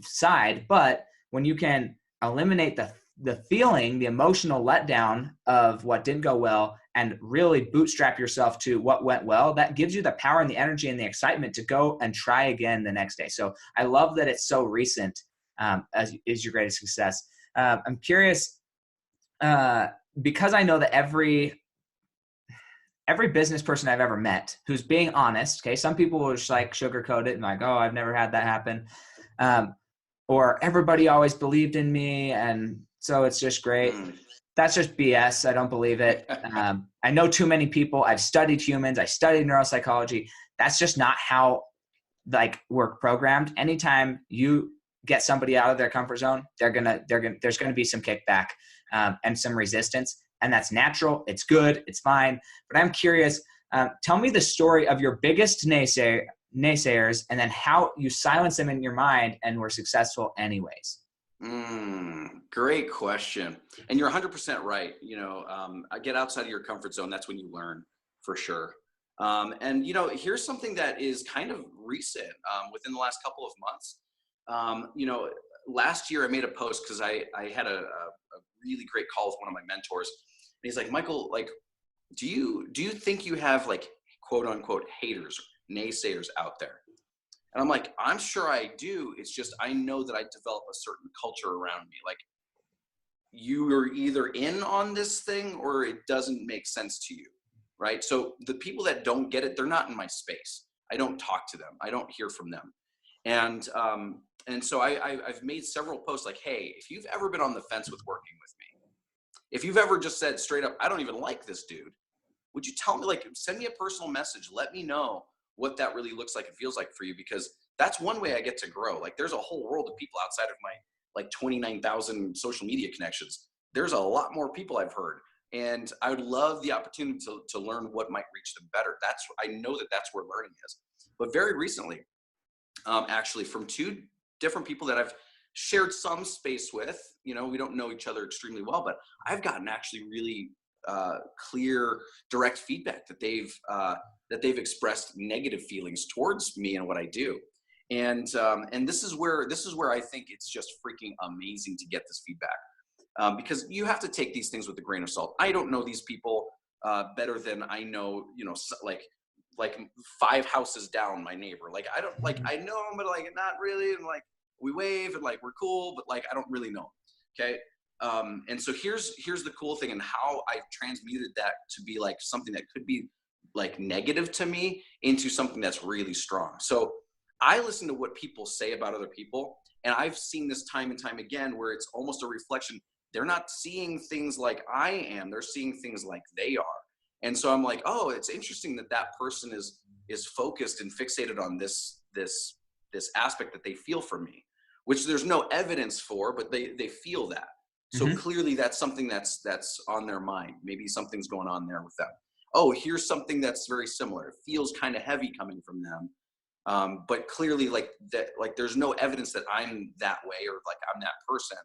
A: side. But when you can eliminate the feeling, the emotional letdown of what didn't go well and really bootstrap yourself to what went well, that gives you the power and the energy and the excitement to go and try again the next day. So I love that it's so recent as is your greatest success. I'm curious because I know that every business person I've ever met who's being honest, okay, some people will just like sugarcoat it and like, oh, I've never had that happen. Or everybody always believed in me and so it's just great. That's just BS. I don't believe it. I know too many people. I've studied humans. I studied neuropsychology. That's just not how like we're programmed. Anytime you get somebody out of their comfort zone, there's going to be some kickback and some resistance, and that's natural. It's good. It's fine. But I'm curious, tell me the story of your biggest naysayers and then how you silence them in your mind and were successful anyways.
B: Great question. And you're 100% right. Get outside of your comfort zone. That's when you learn, for sure. And here's something that is kind of recent, within the last couple of months. Last year I made a post because I had a really great call with one of my mentors. And he's like, Michael, like, do you think you have like quote unquote haters, naysayers out there? And I'm like, I'm sure I do. It's just, I know that I develop a certain culture around me. Like, you are either in on this thing or it doesn't make sense to you. Right. So the people that don't get it, they're not in my space. I don't talk to them. I don't hear from them. And so I've made several posts like, hey, if you've ever been on the fence with working with me, if you've ever just said straight up, I don't even like this dude, would you tell me, like, send me a personal message. Let me know what that really looks like and feels like for you, because that's one way I get to grow. Like, there's a whole world of people outside of my like 29,000 social media connections. There's a lot more people I've heard. And I would love the opportunity to learn what might reach them better. I know that's where learning is. But very recently, actually, from two different people that I've shared some space with, we don't know each other extremely well, but I've gotten actually really clear, direct feedback that they've expressed negative feelings towards me and what I do. And this is where I think it's just freaking amazing to get this feedback. Because you have to take these things with a grain of salt. I don't know these people better than I know, like 5 houses down my neighbor. Like, I don't, like, I know him, but like not really. And like, we wave and like, we're cool, but like, I don't really know him. Okay. And so here's the cool thing, and how I've transmuted that to be like something that could be like negative to me into something that's really strong. So I listen to what people say about other people. And I've seen this time and time again, where it's almost a reflection. They're not seeing things like I am. They're seeing things like they are. And so I'm like, oh, it's interesting that person is focused and fixated on this aspect that they feel from me, which there's no evidence for, but they feel that. So clearly that's something that's on their mind. Maybe something's going on there with them. Oh, here's something that's very similar. It feels kind of heavy coming from them. But clearly like that, like there's no evidence that I'm that way or like I'm that person,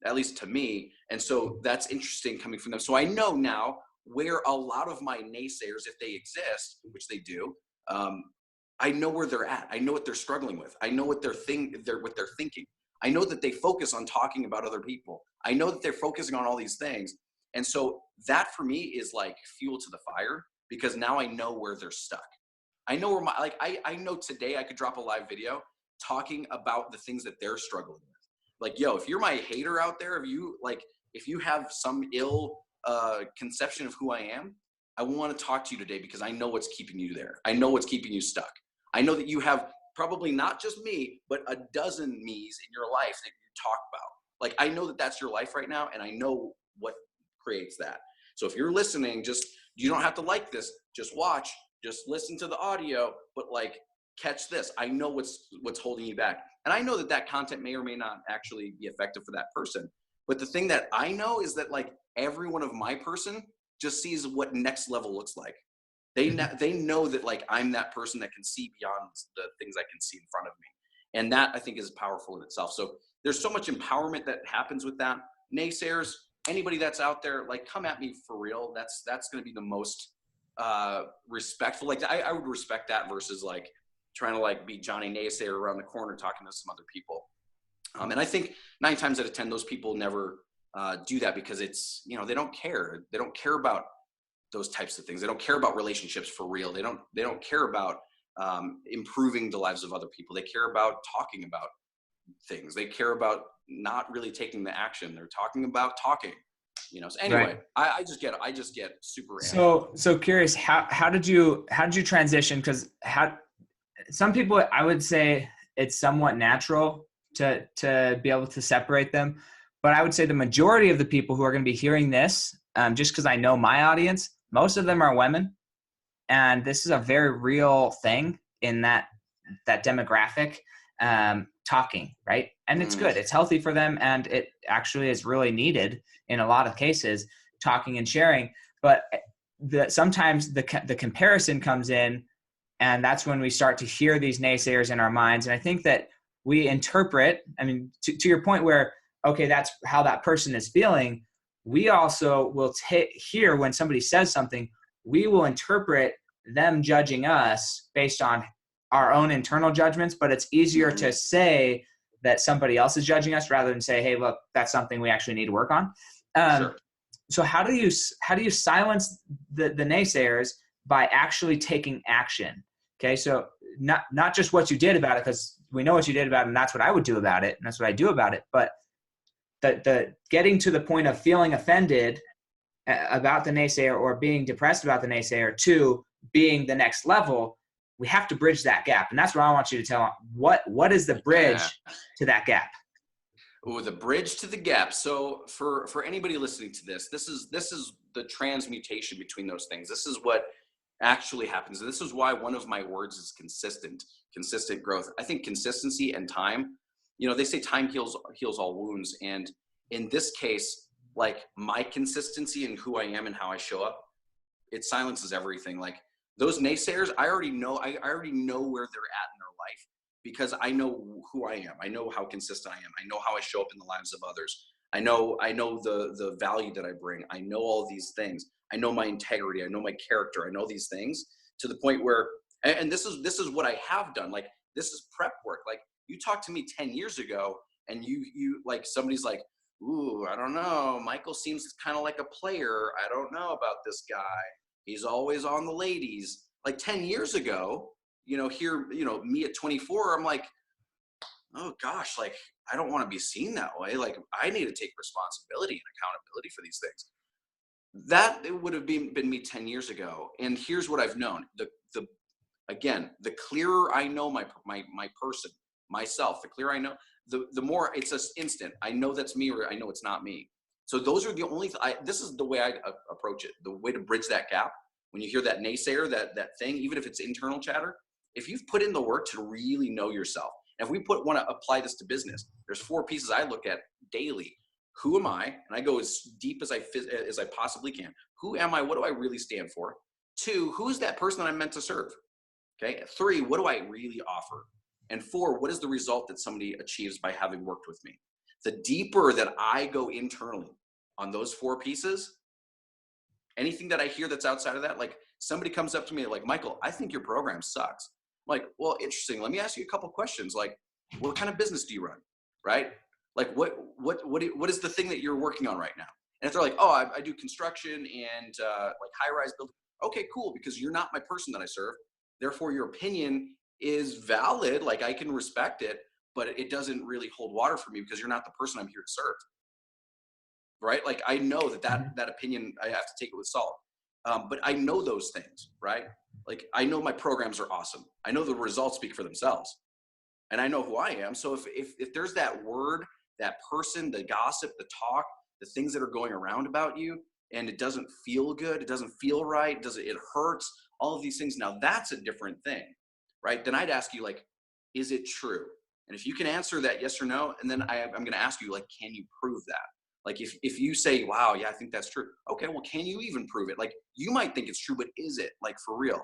B: at least to me. And so that's interesting coming from them. So I know now where a lot of my naysayers, if they exist, which they do, I know where they're at. I know what they're struggling with. I know what they're thinking. I know that they focus on talking about other people. I know that they're focusing on all these things. And so that for me is like fuel to the fire, because now I know where they're stuck. I know where I know today I could drop a live video talking about the things that they're struggling with. Like, yo, if you're my hater out there, if you have some ill conception of who I am, I want to talk to you today, because I know what's keeping you there. I know what's keeping you stuck. I know that you have probably not just me, but a dozen me's in your life that you talk about. Like, I know that that's your life right now, and I know what creates that. So if you're listening, you don't have to like this, just watch, just listen to the audio, but like, catch this. I know what's holding you back. And I know that content may or may not actually be effective for that person. But the thing that I know is that like every one of my person just sees what next level looks like. They know that like I'm that person that can see beyond the things I can see in front of me. And that I think is powerful in itself. So there's so much empowerment that happens with that. Naysayers, anybody that's out there, like, come at me for real. That's going to be the most respectful. Like, I would respect that versus like trying to like be Johnny Naysayer around the corner talking to some other people. And I think 9 times out of 10, those people never do that, because it's, they don't care. They don't care about those types of things. They don't care about relationships for real. They don't care about improving the lives of other people. They care about talking about things. They care about not really taking the action. They're talking about talking. So anyway, right. I just get super.
A: So curious, how did you transition? Because some people, I would say it's somewhat natural to be able to separate them. But I would say the majority of the people who are going to be hearing this, just because I know my audience, most of them are women. And this is a very real thing in that demographic, talking, right? And it's good. It's healthy for them. And it actually is really needed in a lot of cases, talking and sharing. But sometimes the comparison comes in, and that's when we start to hear these naysayers in our minds. And I think that we interpret, I mean, to your point where, okay, that's how that person is feeling. We also will hear when somebody says something, we will interpret them judging us based on our own internal judgments, but it's easier to say that somebody else is judging us rather than say, hey, look, that's something we actually need to work on.
B: Sure.
A: So how do you silence the naysayers by actually taking action? Okay, so not just what you did about it, because we know what you did about it, and that's what I would do about it, and that's what I do about it. But the getting to the point of feeling offended about the naysayer or being depressed about the naysayer to being the next level, we have to bridge that gap. And that's what I want you to tell. What is the bridge to that gap?
B: Oh, the bridge to the gap. So for anybody listening to this is the transmutation between those things. This is what actually happens. And this is why one of my words is consistent growth. I think consistency and time, they say time heals all wounds. And in this case, like my consistency and who I am and how I show up, it silences everything. Like those naysayers, I already know where they're at in their life, because I know who I am. I know how consistent I am. I know how I show up in the lives of others. I know the value that I bring. I know all these things. I know my integrity. I know my character. I know these things to the point where, and this is what I have done. Like this is prep work. Like you talked to me 10 years ago and you like, somebody's like, ooh, I don't know. Michael seems kind of like a player. I don't know about this guy. He's always on the ladies. Like 10 years ago, here, me at 24, I'm like, oh gosh, like I don't want to be seen that way. Like I need to take responsibility and accountability for these things. That it would have been me 10 years ago. And here's what I've known. The clearer I know my person, myself, the clearer I know, the more it's just instant. I know that's me or I know it's not me. So those are the only, this is the way I approach it. The way to bridge that gap. When you hear that naysayer, that thing, even if it's internal chatter, if you've put in the work to really know yourself, and if we want to apply this to business, there's 4 pieces I look at daily. Who am I? And I go as deep as I possibly can. Who am I? What do I really stand for? 2, who is that person that I'm meant to serve? Okay. 3, what do I really offer? And 4, what is the result that somebody achieves by having worked with me? The deeper that I go internally on those 4 pieces, anything that I hear that's outside of that, like somebody comes up to me like, Michael, I think your program sucks. I'm like, well, interesting. Let me ask you a couple questions. Like, what kind of business do you run? Right? Like what is the thing that you're working on right now? And if they're like, oh, I do construction and like high-rise building. Okay, cool. Because you're not my person that I serve. Therefore, your opinion is valid. Like I can respect it, but it doesn't really hold water for me because you're not the person I'm here to serve. Right? Like I know that opinion, I have to take it with salt. But I know those things, right? Like I know my programs are awesome. I know the results speak for themselves, and I know who I am. So if there's that word, that person, the gossip, the talk, the things that are going around about you, and it doesn't feel good, it doesn't feel right, it hurts, all of these things. Now that's a different thing, right? Then I'd ask you like, is it true? And if you can answer that yes or no, and then I'm going to ask you like, can you prove that? Like if you say, wow, yeah, I think that's true. Okay, well, can you even prove it? Like you might think it's true, but is it like for real?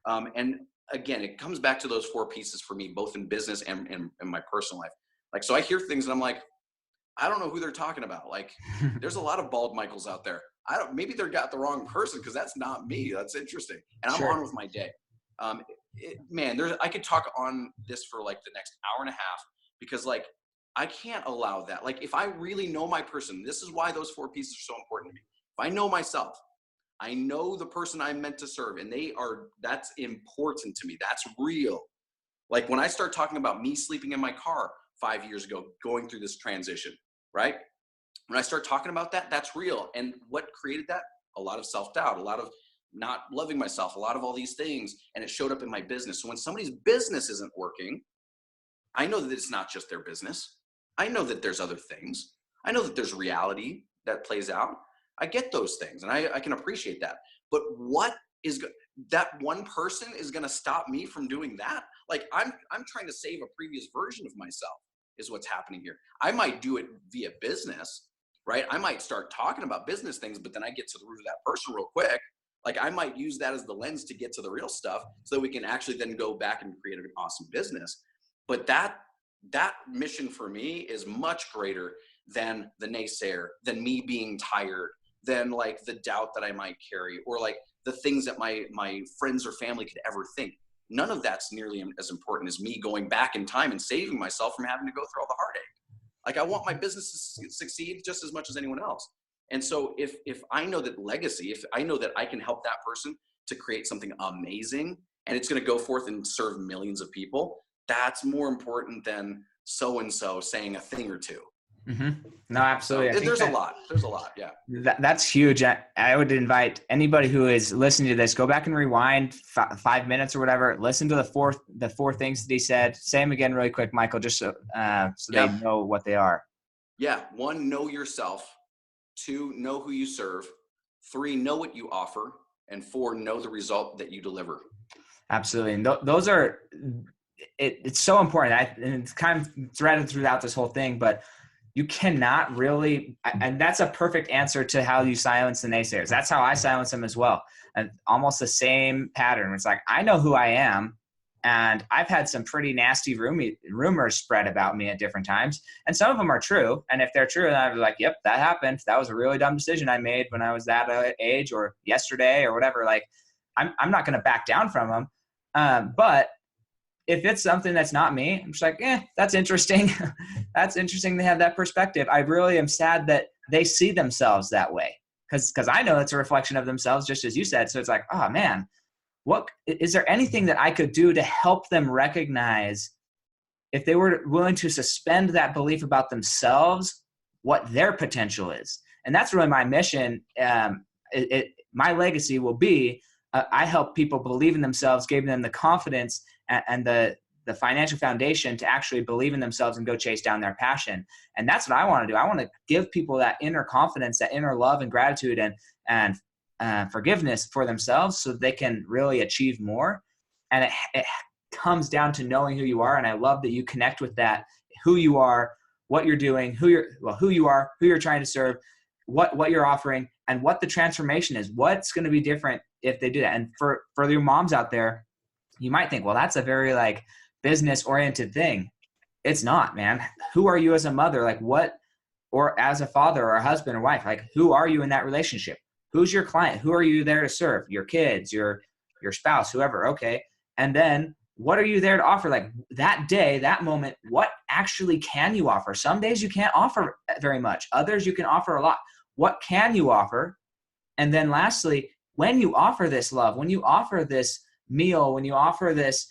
B: And again, it comes back to those 4 pieces for me, both in business and my personal life. Like, so I hear things and I'm like, I don't know who they're talking about. Like there's a lot of bald Michaels out there. Maybe they've got the wrong person because that's not me. That's interesting. And I'm on with my day. I could talk on this for like the next hour and a half because like, I can't allow that. Like if I really know my person, this is why those 4 pieces are so important to me. If I know myself, I know the person I'm meant to serve, and that's important to me. That's real. Like when I start talking about me sleeping in my car 5 years ago, going through this transition, right? When I start talking about that, that's real. And what created that? A lot of self-doubt, a lot of not loving myself, a lot of all these things. And it showed up in my business. So when somebody's business isn't working, I know that it's not just their business. I know that there's other things. I know that there's reality that plays out. I get those things and I can appreciate that. But that one person is going to stop me from doing that? Like I'm trying to save a previous version of myself. is what's happening here. I might do it via business, right? I might start talking about business things, but then I get to the root of that person real quick. Like I might use that as the lens to get to the real stuff so that we can actually then go back and create an awesome business. But that mission for me is much greater than the naysayer, than me being tired, than like the doubt that I might carry, or like the things that my friends or family could ever think. None of that's nearly as important as me going back in time and saving myself from having to go through all the heartache. Like I want my business to succeed just as much as anyone else. And so if I know that legacy, if I know that I can help that person to create something amazing and it's going to go forth and serve millions of people, that's more important than so-and-so saying a thing or two.
A: Mm-hmm. No, absolutely.
B: So there's a lot. Yeah.
A: That's huge. I would invite anybody who is listening to this, go back and rewind 5 minutes or whatever. Listen to the four things that he said. Say them again really quick, Michael, just so they know what they are. Yeah.
B: 1, know yourself. 2, know who you serve. 3, know what you offer. And 4, know the result that you deliver.
A: Absolutely. And those are, it's so important. And it's kind of threaded throughout this whole thing, but you cannot really, and that's a perfect answer to how you silence the naysayers. That's how I silence them as well. And almost the same pattern. It's like, I know who I am, and I've had some pretty nasty rumors spread about me at different times. And some of them are true. And if they're true, then I'm like, yep, that happened. That was a really dumb decision I made when I was that age or yesterday or whatever. Like, I'm not going to back down from them. But if it's something that's not me, I'm just like, that's interesting. That's interesting to have that perspective. I really am sad that they see themselves that way, because I know it's a reflection of themselves, just as you said. So it's like, oh man, what is there anything that I could do to help them recognize, if they were willing to suspend that belief about themselves, what their potential is? And that's really my mission. My legacy will be, I help people believe in themselves, giving them the confidence and the financial foundation to actually believe in themselves and go chase down their passion. And that's what I want to do. I want to give people that inner confidence, that inner love and gratitude and forgiveness for themselves, so they can really achieve more. And it comes down to knowing who you are. And I love that you connect with that, who you are, what you're doing, who you are, who you're trying to serve, what you're offering, and what the transformation is. What's going to be different if they do that? And for your moms out there, you might think, well, that's a very like business oriented thing. It's not, man. Who are you as a mother? Like what, or as a father or a husband or wife, like who are you in that relationship? Who's your client? Who are you there to serve? Your kids, your spouse, whoever. Okay. And then what are you there to offer? Like that day, that moment, what actually can you offer? Some days you can't offer very much. Others you can offer a lot. What can you offer? And then lastly, when you offer this love, when you offer this meal, when you offer this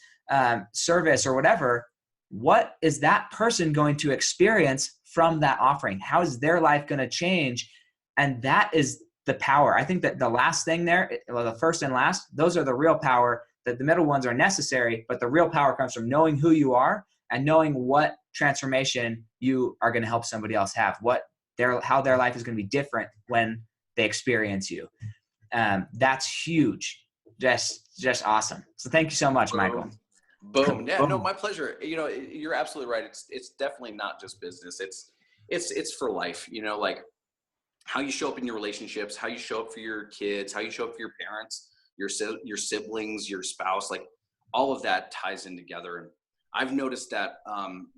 A: service or whatever, what is that person going to experience from that offering? How is their life going to change? And that is the power. I think that the last thing there, well, the first and last, those are the real power. That the middle ones are necessary, but the real power comes from knowing who you are and knowing what transformation you are going to help somebody else have, how their life is going to be different when they experience you. That's huge. Just awesome. So thank you so much, Michael.
B: Boom. Yeah, no, my pleasure. You know, you're absolutely right. It's definitely not just business. It's for life, you know, like how you show up in your relationships, how you show up for your kids, how you show up for your parents, your siblings, your spouse, like all of that ties in together. And I've noticed that,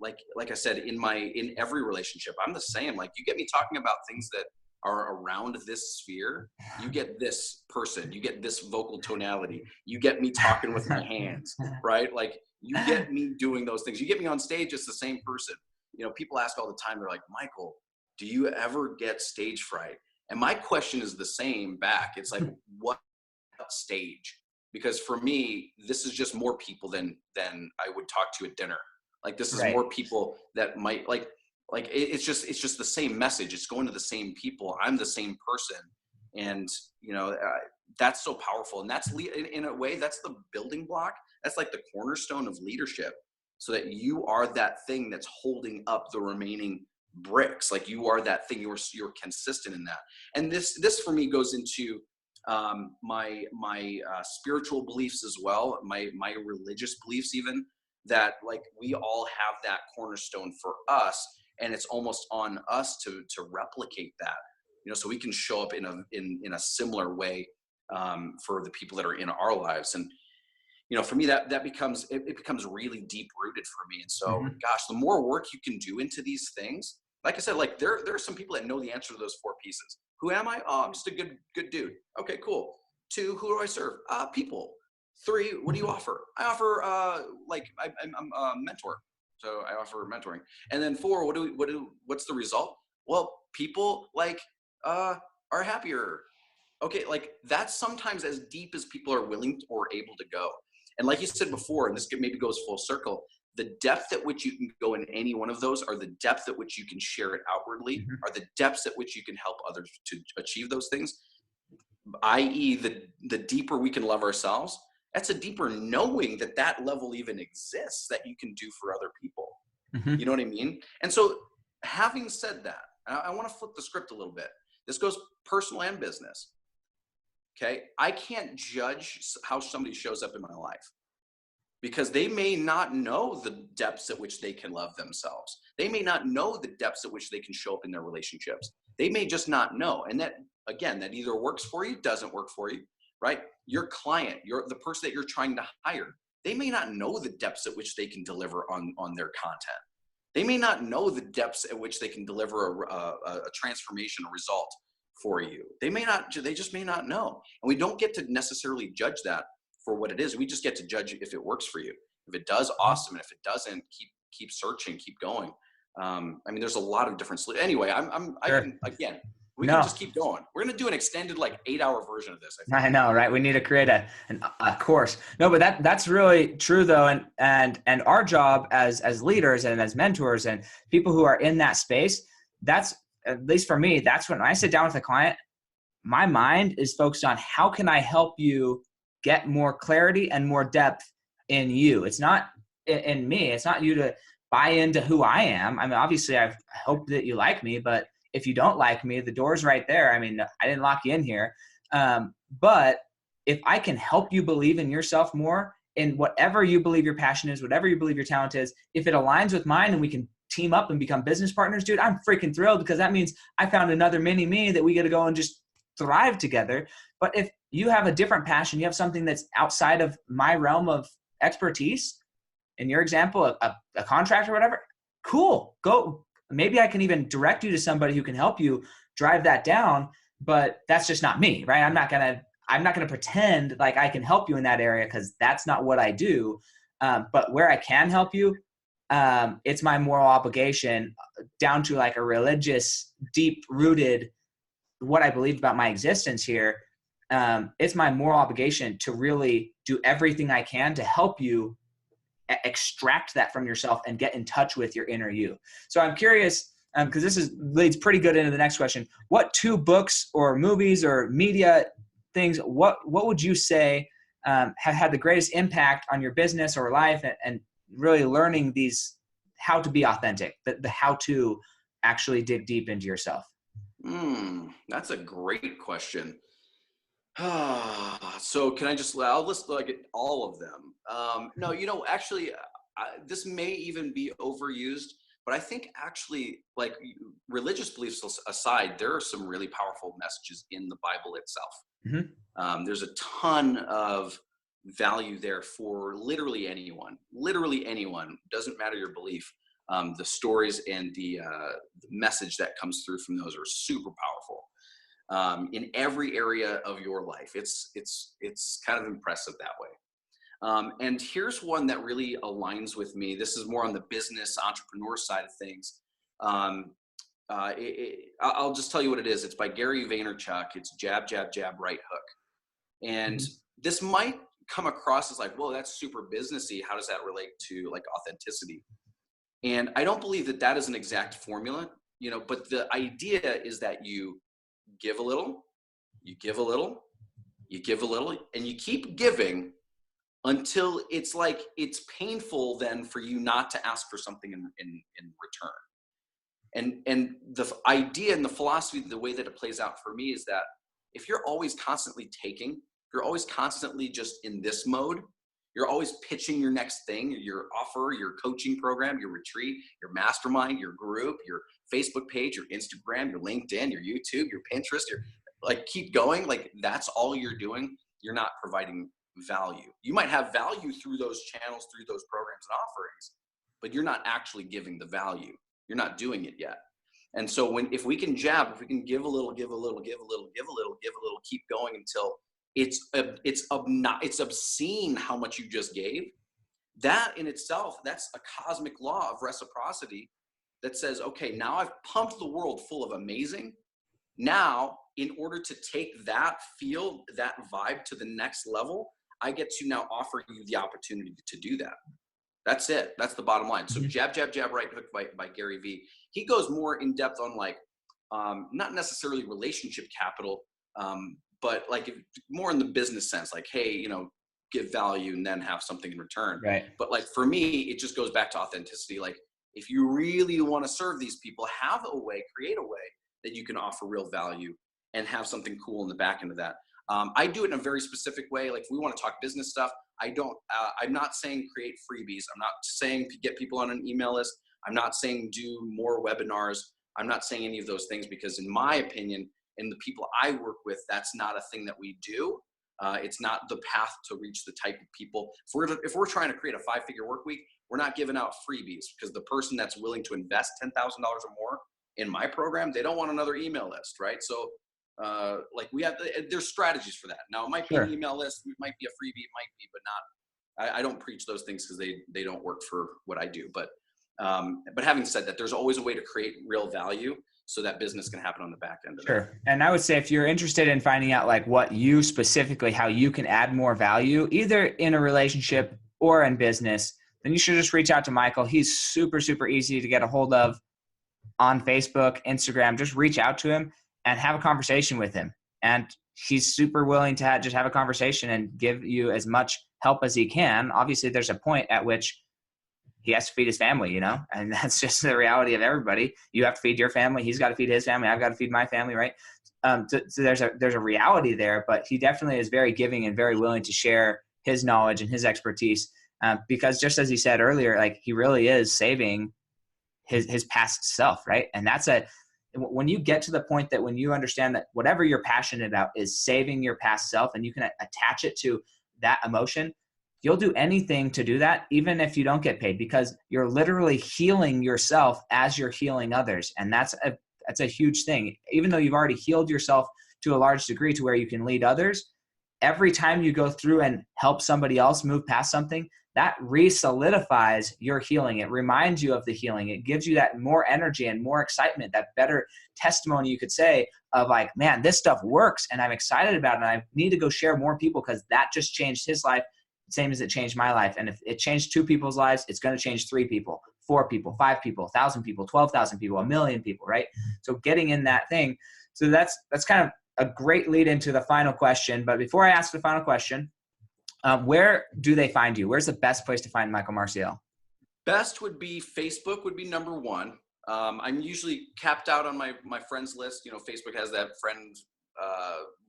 B: like I said, in every relationship, I'm the same. Like you get me talking about things that are around this sphere, you get this person, you get this vocal tonality, you get me talking with my hands, right? Like you get me doing those things. You get me on stage, it's the same person. You know, people ask all the time, they're like, Michael, do you ever get stage fright? And my question is the same back. It's like, what stage? Because for me, this is just more people than I would talk to at dinner. Like this is right. More people that might like it's just the same message. It's going to the same people. I'm the same person. And you know, that's so powerful. And that's in a way, that's the building block. That's like the cornerstone of leadership, so that you are that thing that's holding up the remaining bricks. Like you are that thing. You're consistent in that. And this for me goes into my spiritual beliefs as well, my religious beliefs even. that like we all have that cornerstone for us, and it's almost on us to replicate that, so we can show up in a similar way for the people that are in our lives. And for me, that becomes it becomes really deep rooted for me. And so,
A: Mhm.
B: gosh, the more work you can do into these things, like I said, like there are some people that know the answer to those 4 pieces. Who am I? Oh, I'm just a good dude. Okay, cool. 2, who do I serve? People. 3, what do you offer? I offer I'm a mentor, so I offer mentoring. And then 4, what's the result? Well, people like are happier. Okay, like that's sometimes as deep as people are willing or able to go. And like you said before, and this maybe goes full circle, the depth at which you can go in any one of those, or the depth at which you can share it outwardly,
A: Mhm.
B: are the depths at which you can help others to achieve those things, i.e. the deeper we can love ourselves, that's a deeper knowing that level even exists that you can do for other people. You
A: Mhm.
B: know what I mean? And so having said that, I want to flip the script a little bit. This goes personal and business. Okay. I can't judge how somebody shows up in my life because they may not know the depths at which they can love themselves. They may not know the depths at which they can show up in their relationships. They may just not know. And that, again, that either works for you, doesn't work for you, right? Your client, the person that you're trying to hire, they may not know the depths at which they can deliver on their content. They may not know the depths at which they can deliver a transformation, a result for you. They just may not know. And we don't get to necessarily judge that for what it is. We just get to judge if it works for you. If it does, awesome. And if it doesn't, keep searching, keep going. There's a lot of different anyway, I
A: Sure.
B: can, again, we can
A: No,
B: just keep going. We're going to do an extended like 8-hour version of this, I think.
A: I know, right? We need to create a course. No, but that's really true though. And our job as leaders and as mentors and people who are in that space, that's, at least for me, that's when I sit down with a client, my mind is focused on how can I help you get more clarity and more depth in you. It's not in me. It's not you to buy into who I am. I mean, obviously I hope that you like me, but if you don't like me, the door's right there. I mean, I didn't lock you in here. But if I can help you believe in yourself more, in whatever you believe your passion is, whatever you believe your talent is, if it aligns with mine and we can team up and become business partners, dude, I'm freaking thrilled because that means I found another mini me that we get to go and just thrive together. But if you have a different passion, you have something that's outside of my realm of expertise, in your example, a contract or whatever, cool, go. Maybe I can even direct you to somebody who can help you drive that down, but that's just not me, right? I'm not gonna pretend like I can help you in that area because that's not what I do. But where I can help you, it's my moral obligation down to like a religious, deep-rooted what I believe about my existence here. It's my moral obligation to really do everything I can to help you extract that from yourself and get in touch with your inner you. So I'm curious, because leads pretty good into the next question. What 2 books or movies or media things, what would you say have had the greatest impact on your business or life and really learning these, how to be authentic, the how to actually dig deep into yourself?
B: That's a great question. So I'll list like all of them. No, actually, this may even be overused, but I think actually, like religious beliefs aside, there are some really powerful messages in the Bible itself.
A: Mm-hmm.
B: There's a ton of value there for literally anyone. Literally anyone, doesn't matter your belief. The stories and the message that comes through from those are super powerful. In every area of your life. It's kind of impressive that way. And here's one that really aligns with me. This is more on the business entrepreneur side of things. I'll just tell you what it is. It's by Gary Vaynerchuk. It's jab, jab, jab, right hook. And this might come across as like, whoa, that's super businessy. How does that relate to like authenticity? And I don't believe that is an exact formula, but the idea is that you give a little, you give a little, you give a little, and you keep giving until it's like it's painful then for you not to ask for something in return. And the idea and the philosophy, the way that it plays out for me is that if you're always constantly taking, if you're always constantly just in this mode, You're always pitching your next thing, your offer, your coaching program, your retreat, your mastermind, your group, your Facebook page, your Instagram, your LinkedIn, your YouTube, your Pinterest, your like keep going. Like that's all you're doing. You're not providing value. You might have value through those channels, through those programs and offerings, but you're not actually giving the value. You're not doing it yet. And so if we can give a little, give a little, give a little, give a little, give a little, keep going until it's obscene how much you just gave. That in itself, that's a cosmic law of reciprocity that says, okay, now I've pumped the world full of amazing. Now, in order to take that vibe to the next level, I get to now offer you the opportunity to do that. That's it. That's the bottom line. So Jab, Jab, Jab, Right Hook by Gary Vee. He goes more in depth on like, not necessarily relationship capital, but like more in the business sense, like, hey, give value and then have something in return.
A: Right.
B: But like for me, it just goes back to authenticity. Like if you really want to serve these people, create a way that you can offer real value and have something cool in the back end of that. I do it in a very specific way. Like if we want to talk business stuff, I'm not saying create freebies. I'm not saying get people on an email list. I'm not saying do more webinars. I'm not saying any of those things because in my opinion, and the people I work with, that's not a thing that we do. It's not the path to reach the type of people. If we're trying to create a 5-figure work week, we're not giving out freebies because the person that's willing to invest $10,000 or more in my program, they don't want another email list, right? So like there's strategies for that. Now it might be an email list, it might be a freebie, it might be, but not. I don't preach those things because they don't work for what I do. But having said that, there's always a way to create real value so that business can happen on the back end of it.
A: And I would say if you're interested in finding out like what you specifically, how you can add more value, either in a relationship or in business, then you should just reach out to Micheal. He's super, super easy to get a hold of on Facebook, Instagram. Just reach out to him and have a conversation with him. And he's super willing to just have a conversation and give you as much help as he can. Obviously, there's a point at which he has to feed his family, and that's just the reality of everybody. You have to feed your family. He's got to feed his family. I've got to feed my family, right? So there's a reality there, but he definitely is very giving and very willing to share his knowledge and his expertise because just as he said earlier, like he really is saving his past self, right? And when you get to the point that when you understand that whatever you're passionate about is saving your past self and you can attach it to that emotion, you'll do anything to do that, even if you don't get paid, because you're literally healing yourself as you're healing others. And that's a huge thing. Even though you've already healed yourself to a large degree to where you can lead others, every time you go through and help somebody else move past something, that re-solidifies your healing. It reminds you of the healing. It gives you that more energy and more excitement, that better testimony you could say of like, man, this stuff works and I'm excited about it. And I need to go share more people because that just changed his life. Same as it changed my life. And if it changed 2 people's lives, it's going to change 3 people, 4 people, 5 people, 1,000 people, 12,000 people, 1,000,000 people, right? So getting in that thing. So that's kind of a great lead into the final question. But before I ask the final question, where do they find you? Where's the best place to find Micheal Marcial?
B: Best would be Facebook would be number 1. I'm usually capped out on my friends list. Facebook has that friend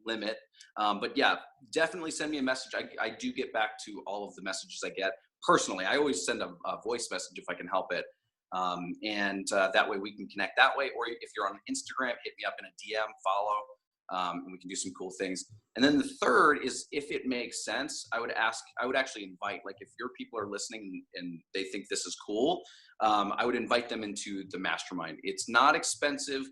B: limit. But yeah, definitely send me a message. I do get back to all of the messages I get personally. I always send a voice message if I can help it. And that way we can connect that way. Or if you're on Instagram, hit me up in a DM, follow, and we can do some cool things. And then the third is if it makes sense, I would actually invite, like if your people are listening and they think this is cool, I would invite them into the Mastermind. It's not expensive,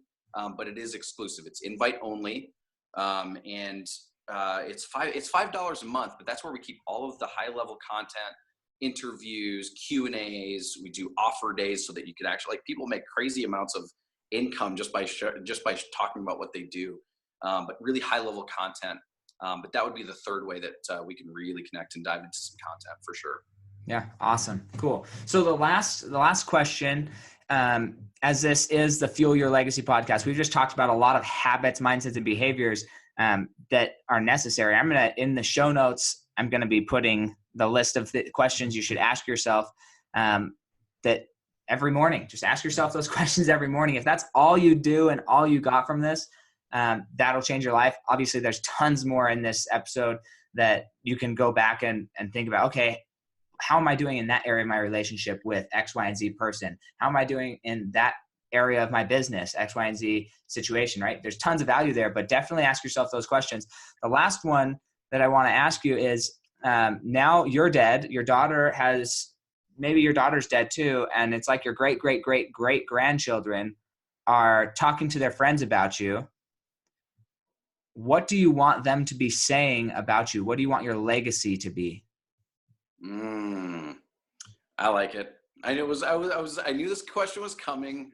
B: but it is exclusive. It's invite only. And it's $5 a month, but that's where we keep all of the high level content, interviews, Q&As. We do offer days so that you could actually, like, people make crazy amounts of income just by talking about what they do. But really high level content. But that would be the third way that we can really connect and dive into some content for sure.
A: Yeah. Awesome. Cool. So the last question, as this is the Fuel Your Legacy podcast, we've just talked about a lot of habits, mindsets, and behaviors that are necessary. In the show notes, I'm going to be putting the list of the questions you should ask yourself that every morning. Just ask yourself those questions every morning. If that's all you do and all you got from this, that'll change your life. Obviously, there's tons more in this episode that you can go back and think about, okay, how am I doing in that area of my relationship with X, Y, and Z person? How am I doing in that area of my business, X, Y, and Z situation, right? There's tons of value there, but definitely ask yourself those questions. The last one that I want to ask you is, now you're dead. Your daughter has, maybe your daughter's dead too. And it's like your great, great, great, great grandchildren are talking to their friends about you. What do you want them to be saying about you? What do you want your legacy to be?
B: I like it. I knew this question was coming,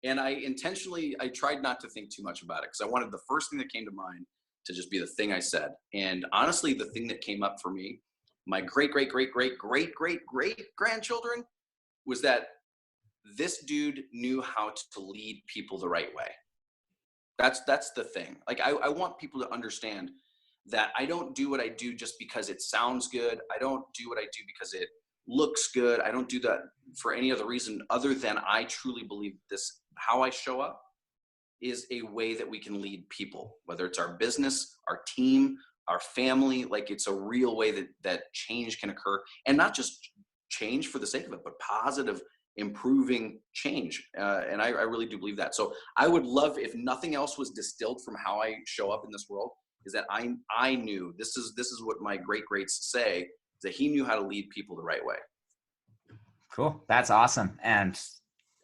B: and I tried not to think too much about it because I wanted the first thing that came to mind to just be the thing I said. And honestly, the thing that came up for me, my great, great, great, great, great, great, great grandchildren, was that this dude knew how to lead people the right way. That's the thing. Like, I want people to understand that I don't do what I do just because it sounds good. I don't do what I do because it looks good. I don't do that for any other reason other than I truly believe this, how I show up is a way that we can lead people, whether it's our business, our team, our family. Like, it's a real way that change can occur, and not just change for the sake of it, but positive, improving change. And I really do believe that. So I would love, if nothing else was distilled from how I show up in this world, is that I knew this is what my great greats say, is that he knew how to lead people the right way.
A: Cool. That's awesome. And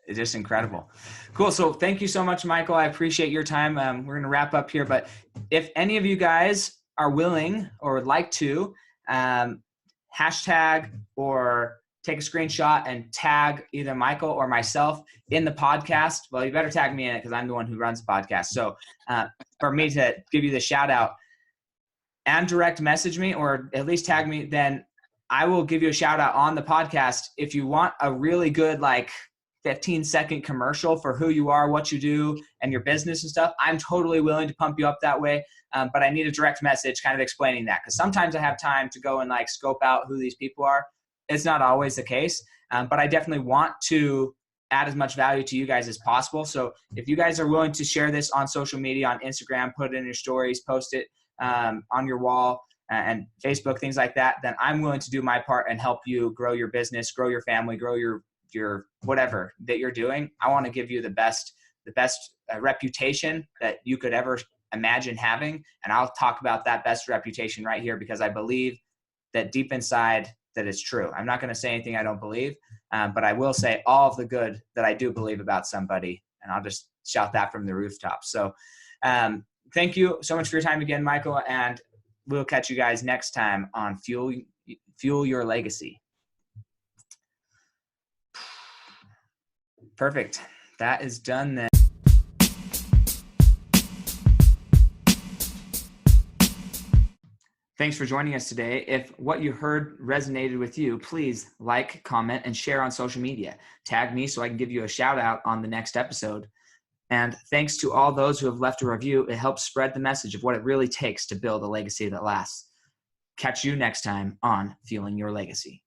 A: it's just incredible. Cool. So thank you so much, Micheal. I appreciate your time. We're going to wrap up here, but if any of you guys are willing or would like to, hashtag or take a screenshot and tag either Micheal or myself in the podcast. Well, you better tag me in it because I'm the one who runs the podcast. So for me to give you the shout out and direct message me, or at least tag me, then I will give you a shout out on the podcast. If you want a really good, like 15-second commercial for who you are, what you do, and your business and stuff, I'm totally willing to pump you up that way. But I need a direct message kind of explaining that, because sometimes I have time to go and like scope out who these people are. It's not always the case, but I definitely want to add as much value to you guys as possible. So if you guys are willing to share this on social media, on Instagram, put it in your stories, post it on your wall and Facebook, things like that, then I'm willing to do my part and help you grow your business, grow your family, grow your whatever that you're doing. I want to give you the best reputation that you could ever imagine having. And I'll talk about that best reputation right here, because I believe that deep inside that it's true. I'm not going to say anything I don't believe, but I will say all of the good that I do believe about somebody, and I'll just shout that from the rooftop. So thank you so much for your time again, Micheal, and we'll catch you guys next time on Fuel Your Legacy. Perfect. That is done then. Thanks for joining us today. If what you heard resonated with you, please like, comment, and share on social media. Tag me so I can give you a shout out on the next episode. And thanks to all those who have left a review. It helps spread the message of what it really takes to build a legacy that lasts. Catch you next time on Fueling Your Legacy.